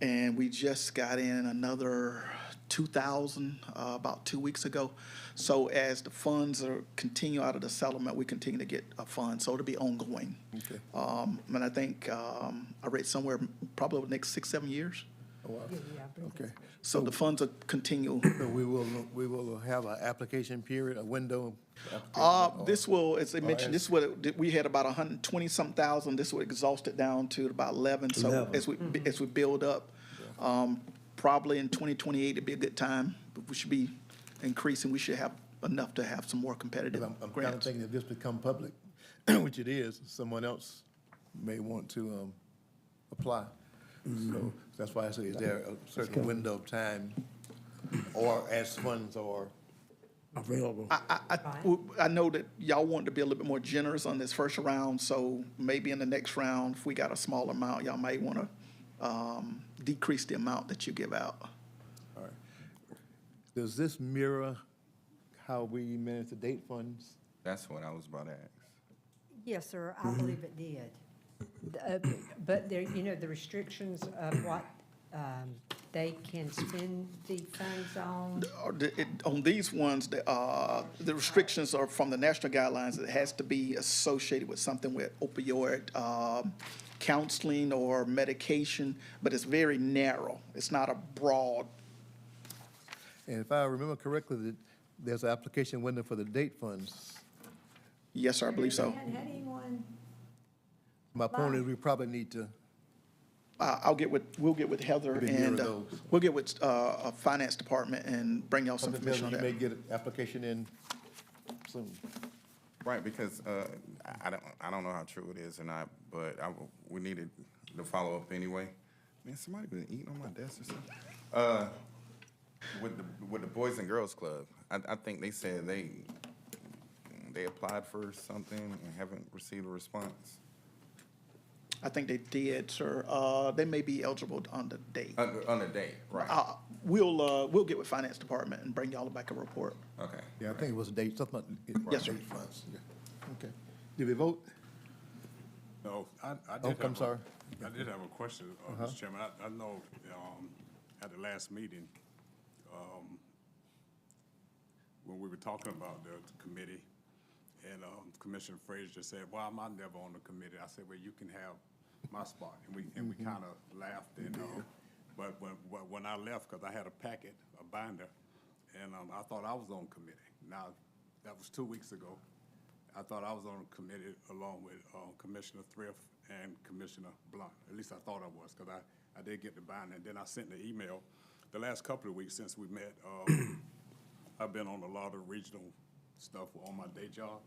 and we just got in another 2,000 about 2 weeks ago. So as the funds continue out of the settlement, we continue to get a fund, so it'll be ongoing. Okay. And I think I read somewhere probably over the next 6-7 years. Oh, wow. Okay. So the funds will continue. So we will have an application period, a window? This will, as I mentioned, as- we had about 120-something thousand. This would exhaust it down to about 11. So 11. as we build up, probably in 2028, it'd be a good time. But we should be increasing. We should have enough to have some more competitive I'm kind of grants. thinking if this become public, which it is, someone else may want to apply. So that's why I say, is there a certain window of time, or as funds are? Available. I know that y'all want to be a little bit more generous on this first round, so maybe in the next round, if we got a smaller amount, y'all might want to decrease the amount that you give out. All right. Does this mirror how we manage the date funds? That's what I was about to ask. Yes, sir, I believe it did. But there, the restrictions of what they can spend the funds on. On these ones, the restrictions are from the national guidelines. It has to be associated with something with opioid counseling or medication, but it's very narrow. It's not a broad. And if I remember correctly, there's an application window for the date funds. Yes, sir, I believe so. We hadn't had anyone. My point is, we probably need to, We'll get with Heather Maybe mirror and those. we'll get with Finance Department and bring y'all some information on you may that. get an application in soon. Right, because I don't know how true it is or not, but we needed to follow up anyway. Man, somebody been eating on my desk or something. With the Boys and Girls Club, I think they said they applied for something and haven't received a response. I think they did, sir. They may be eligible on the date. On the date, right? We'll get with Finance Department and bring y'all back a report. Okay. Yeah, I think it was a date, something like. Yes, sir. date funds, yeah. Okay. Did we vote? No, I Oh, did I'm sorry. I did have a question, Mr. Chairman. I know at the last meeting, when we were talking about the committee, and Commissioner Frazier said, "Why am I never on the committee?" I said, "Well, you can have my spot." And we kind of laughed, and but when I left, because I had a packet, a binder, and I thought I was on committee. Now, that was 2 weeks ago. I thought I was on a committee along with Commissioner Thrift and Commissioner Blunt. At least I thought I was, because I did get the binder, and then I sent the email. The last couple of weeks since we met, I've been on a lot of regional stuff on my day job,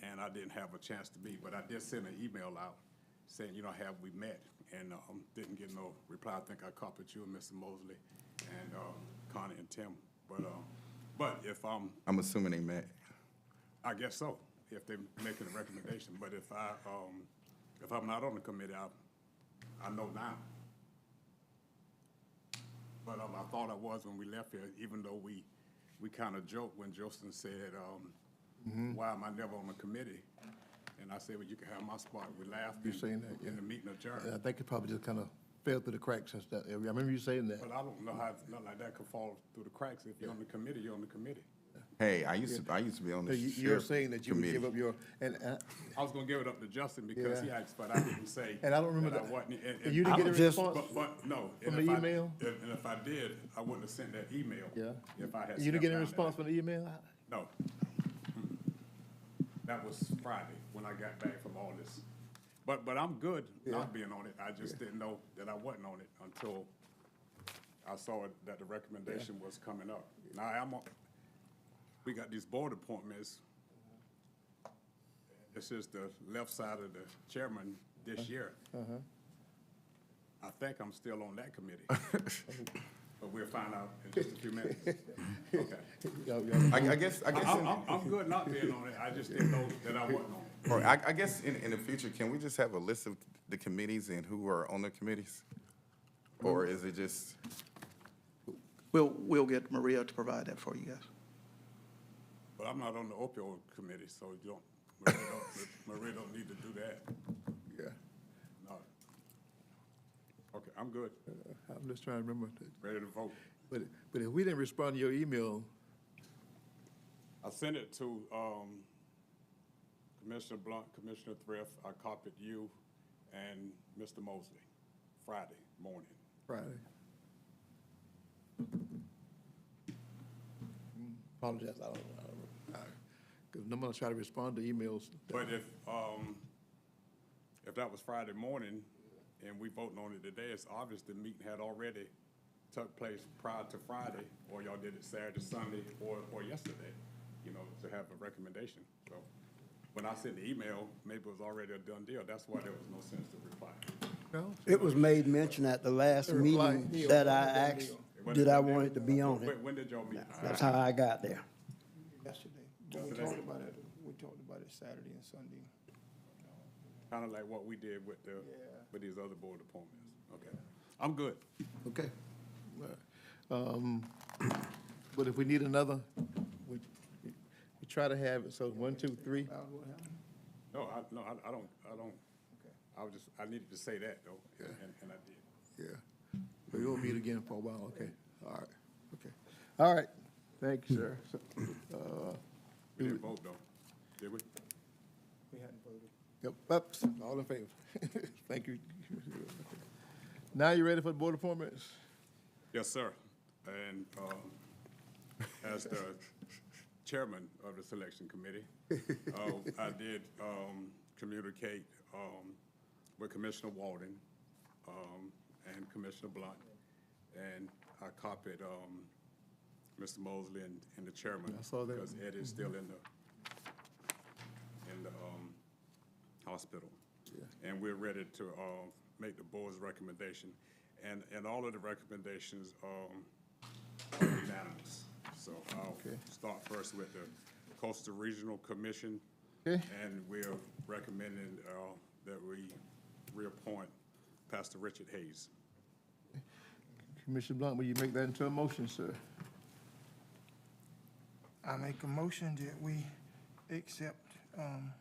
and I didn't have a chance to meet, but I did send an email out saying, have we met? And didn't get no reply. I think I copied you and Mr. Mosley and Connie and Tim. But if I'm assuming they met. I guess so, if they're making a recommendation. But if I'm not on the committee, I know now. But I thought I was when we left here, even though we kind of joked when Joseph said, why am I never on the committee? And I said, well, you can have my spot. We laughed You saying that, yeah. and the meeting adjourned. And I think it probably just kind of fell through the cracks since that area. I remember you saying that. But I don't know how nothing like that could fall through the cracks. If you're on the committee, you're on the committee. Hey, I used to be on So the you're sheriff saying that you would committee. give up your, and I was gonna give it up to Justin because he Yeah. asked, but I didn't say. And I don't remember that I that. wasn't. And you didn't get a response But no. from and the if I- email? And if I did, I wouldn't have sent that email. Yeah. If I had. You didn't get a stepped down response from the email? there. No. That was Friday when I got back from all this. But I'm good not being on it. I just didn't know that I wasn't on it until I saw that the recommendation was coming up. Now, we got these board appointments. This is the left side of the chairman this year. I think I'm still on that committee. But we'll find out in just a few minutes. Okay. I guess. I'm good not being on it. I just didn't know that I wasn't on it. Or I guess in the future, can we just have a list of the committees and who are on the committees? Or is it just, We'll get Maria to provide that for you guys. But I'm not on the opioid committee, so Maria don't need to do that. Yeah. No. Okay, I'm good. I'm just trying to remember. Ready to vote. But if we didn't respond to your email, I sent it to Commissioner Blunt, Commissioner Thrift. I copied you and Mr. Mosley Friday morning. Friday. Apologize, I don't know. Because no one try to respond to emails. But if that was Friday morning and we voting on it today, it's obvious the meeting had already took place prior to Friday, or y'all did it Saturday, Sunday, or yesterday, to have a recommendation. So when I sent the email, maybe it was already a done deal. That's why there was no sense to reply. No? It was made mention at the last meeting that I asked, did I want it to be on it? When did y'all meet? That's how I got there. Yesterday. We talked about it Saturday and Sunday. Kind of like what we did with these other board appointments. Okay. I'm good. Okay. But if we need another, we try to have it, so 1, 2, 3. No, I don't. I needed to say that though, and I did. Yeah. But we won't meet again for a while, okay? All right, okay. All right, thank you, sir. So, We didn't vote though, did we? We hadn't voted. Yep, ups, all in favor. Thank you. Now you ready for the board appointments? Yes, sir. And as the chairman of the selection committee, I did communicate with Commissioner Walden and Commissioner Blunt, and I copied Mr. Mosley and the chairman. I saw that. Because Ed is still in the hospital. Yeah. And we're ready to make the board's recommendation. And all of the recommendations are unanimous. So I'll start first with the Coastal Regional Commission. Okay. And we're recommending that we reappoint Pastor Richard Hayes. Commissioner Blunt, will you make that into a motion, sir? I make a motion that we accept, on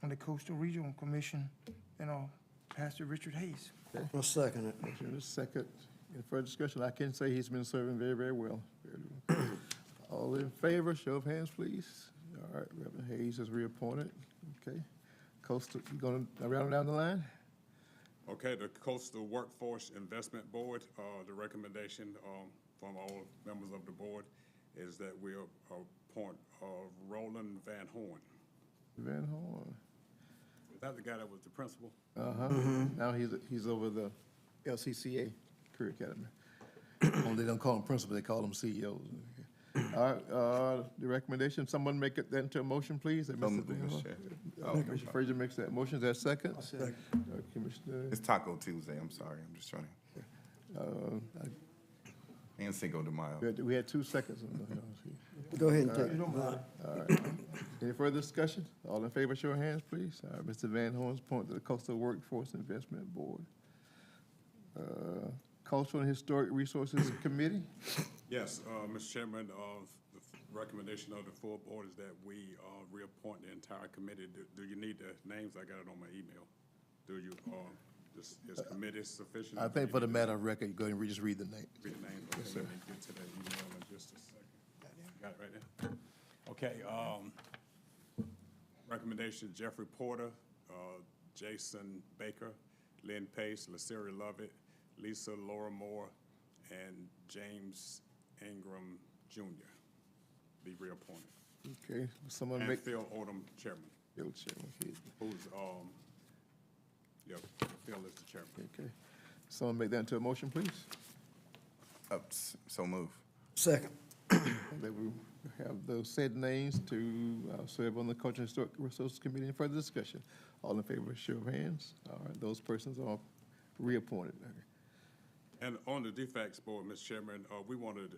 the Coastal Regional Commission, Pastor Richard Hayes. I'll second it. Motion is second. Any further discussion? I can say he's been serving very, very well. All in favor, show of hands, please. All right, Reverend Hayes is reappointed. Okay. Coastal, you gonna round down the line? Okay, the Coastal Workforce Investment Board, the recommendation from all members of the board is that we appoint Roland Van Horn. Van Horn. Is that the guy that was the principal? Uh-huh. Now he's over the LCCA Career Academy. Only they don't call him principal, they call him CEOs. All right, the recommendation, someone make it that into a motion, please? That Mr. Van Horn? Chair. Commissioner Frazier makes that motion, is that second? Commissioner, It's Taco Tuesday, I'm sorry, I'm just trying to, and Cinco de Mayo. we had 2 seconds. Go ahead and take it. All right. Any further discussion? All in favor, show of hands, please. All right, Mr. Van Horn's point to the Coastal Workforce Investment Board. Cultural and Historic Resources Committee? Yes, Mr. Chairman, the recommendation of the full board is that we reappoint the entire committee. Do you need the names? I got it on my email. Do you, is committee sufficient? I think for the matter of record, go ahead and just read the name. Read the names. Okay, Yes, sir. let me get to that email in just a second. Got it right there? Okay, recommendation, Jeffrey Porter, Jason Baker, Lynn Pace, LaSeria Lovett, Lisa Laura Moore, and James Ingram Jr. be reappointed. Okay, someone And make. Phil Odom, chairman, Phil Chairman, okay. who's, Phil is the chairman. Okay. Someone make that into a motion, please? So move. Second. That we have those said names to serve on the Cultural and Historic Resources Committee. Any further discussion? All in favor, show of hands. All right, those persons are reappointed. And on the DFACS board, Mr. Chairman, we wanted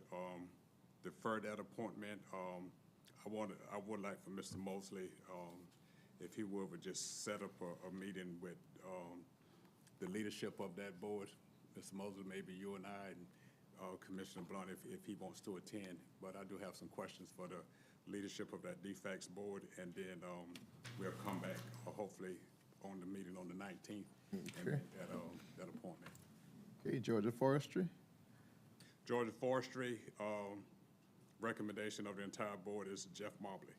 defer that appointment. I would like for Mr. Mosley, if he would just set up a meeting with the leadership of that board. Mr. Mosley, maybe you and I and Commissioner Blunt, if he wants to attend. But I do have some questions for the leadership of that DFACS board, and then we'll come back hopefully on the meeting on the 19th and Okay. make that appointment. Okay, Georgia Forestry. Georgia Forestry, recommendation of the entire board is Jeff Mobley.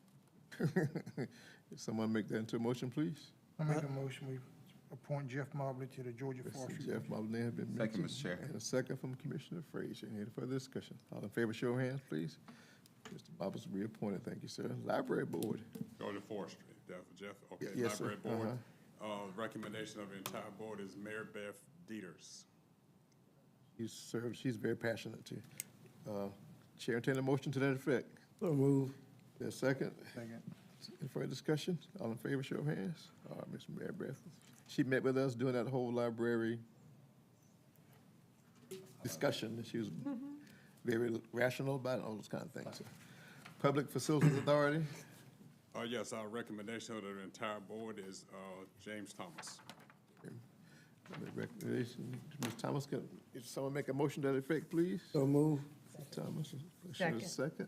Someone make that into a motion, please? I make a motion, we appoint Jeff Mobley to the Georgia Forestry. Jeff Mobley has been Second, mentioned. Mr. Chair. And a second from Commissioner Frazier. Any further discussion? All in favor, show of hands, please. Mr. Mobley's reappointed, thank you, sir. Library Board. Georgia Forestry, Jeff, okay. Yes, sir. Library board, recommendation of the entire board is Mary Beth Dieters. She's very passionate too. Chair, entertain a motion to that effect. So move. There's a second? Second. Any further discussion? All in favor, show of hands. All right, Ms. Mary Beth. She met with us doing that whole library discussion. She was very rational about it, all those kind of things. Public Facilities Authority. Yes, our recommendation of the entire board is James Thomas. Recommendation, Ms. Thomas, can someone make a motion to that effect, please? So move. Thomas, Second. second.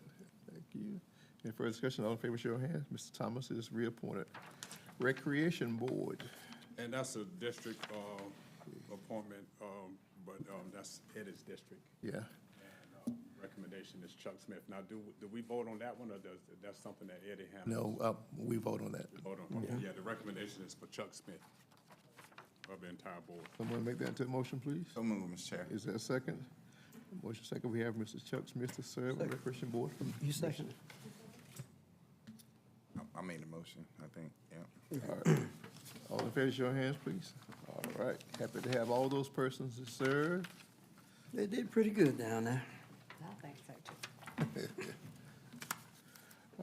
Thank you. Any further discussion? All in favor, show of hands. Mr. Thomas is reappointed. Recreation Board. And that's a district appointment, but that's Eddie's district. Yeah. And recommendation is Chuck Smith. Now, do we vote on that one, or that's something that Eddie handles? No, we vote on that. Vote on, okay, yeah, the recommendation is for Chuck Smith of the entire board. Someone make that into a motion, please? So move, Mr. Chair. Is there a second? Motion second. We have Mr. Chuck Smith to serve on the Recreation Board. You second. I made the motion, I think, yeah. All right. All in favor, show of hands, please. All right. Happy to have all those persons to serve. They did pretty good down there. I think so too.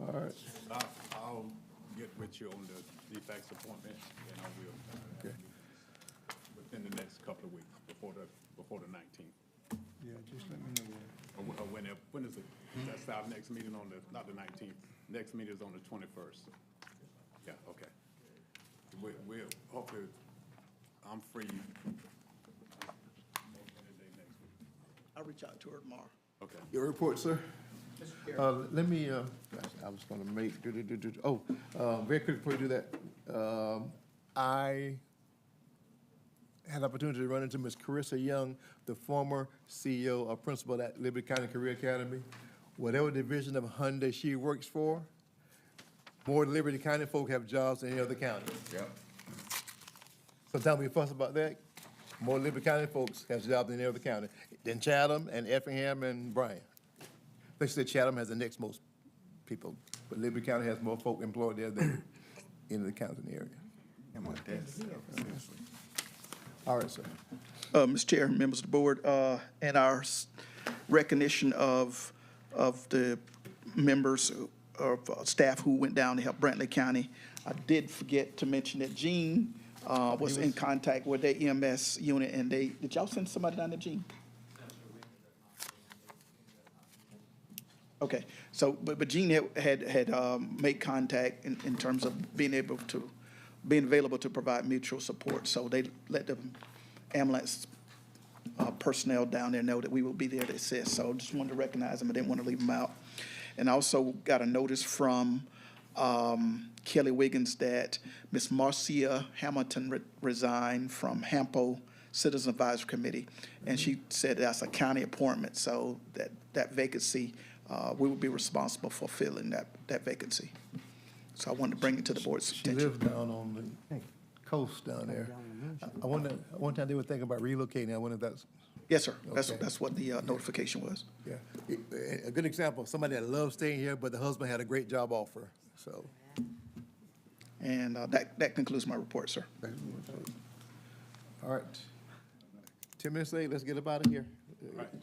All right. I'll get with you on the DFACS appointment, and I will, Okay. within the next couple of weeks, before the 19th. Yeah, just let me know. Or when is it? That's our next meeting on not the 19th. Next meeting is on the 21st. Yeah, okay. We'll, hopefully, I'm free. I'll reach out to her tomorrow. Okay. Your report, sir? Let me, I was gonna make, very quick before you do that. I had the opportunity to run into Ms. Carissa Young, the former CEO or principal at Liberty County Career Academy. Whatever division of Hyundai she works for, more Liberty County folk have jobs than any other county. Yep. Sometimes we fuss about that. More Liberty County folks have jobs than any other county, than Chatham and Effingham and Bryan. They said Chatham has the next most people, but Liberty County has more folk employed there than any of the counties in the area. Yeah, my dad, seriously. All right, sir. Mr. Chair, members of the board, in our recognition of the members of staff who went down to help Brantley County. I did forget to mention that Gene was in contact with their EMS unit, and did y'all send somebody down there, Gene? Okay, so, but Gene had made contact in terms of being available to provide mutual support. So they let the ambulance personnel down there know that we will be there to assist. So just wanted to recognize them. I didn't want to leave them out. And I also got a notice from Kelly Wiggins that Ms. Marcia Hamilton resigned from HAMPO Citizen Advisory Committee. And she said that's a county appointment, so that vacancy, we would be responsible for filling that vacancy. So I wanted to bring it to the board's She attention. lives down on the coast down there. I wonder, one time they were thinking about relocating. I wonder if that's, Yes, sir. Okay. That's what the notification was. yeah. A good example, somebody that loves staying here, but the husband had a great job offer, so. And that concludes my report, sir. All right. 10 minutes late, let's get up out of here.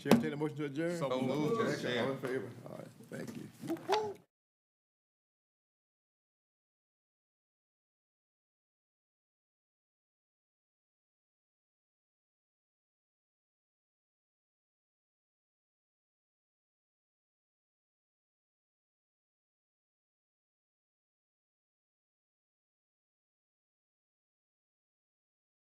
Chair, take the motion to adjourn. So moved, Mr. Second, Chair. all in favor? All right, thank you.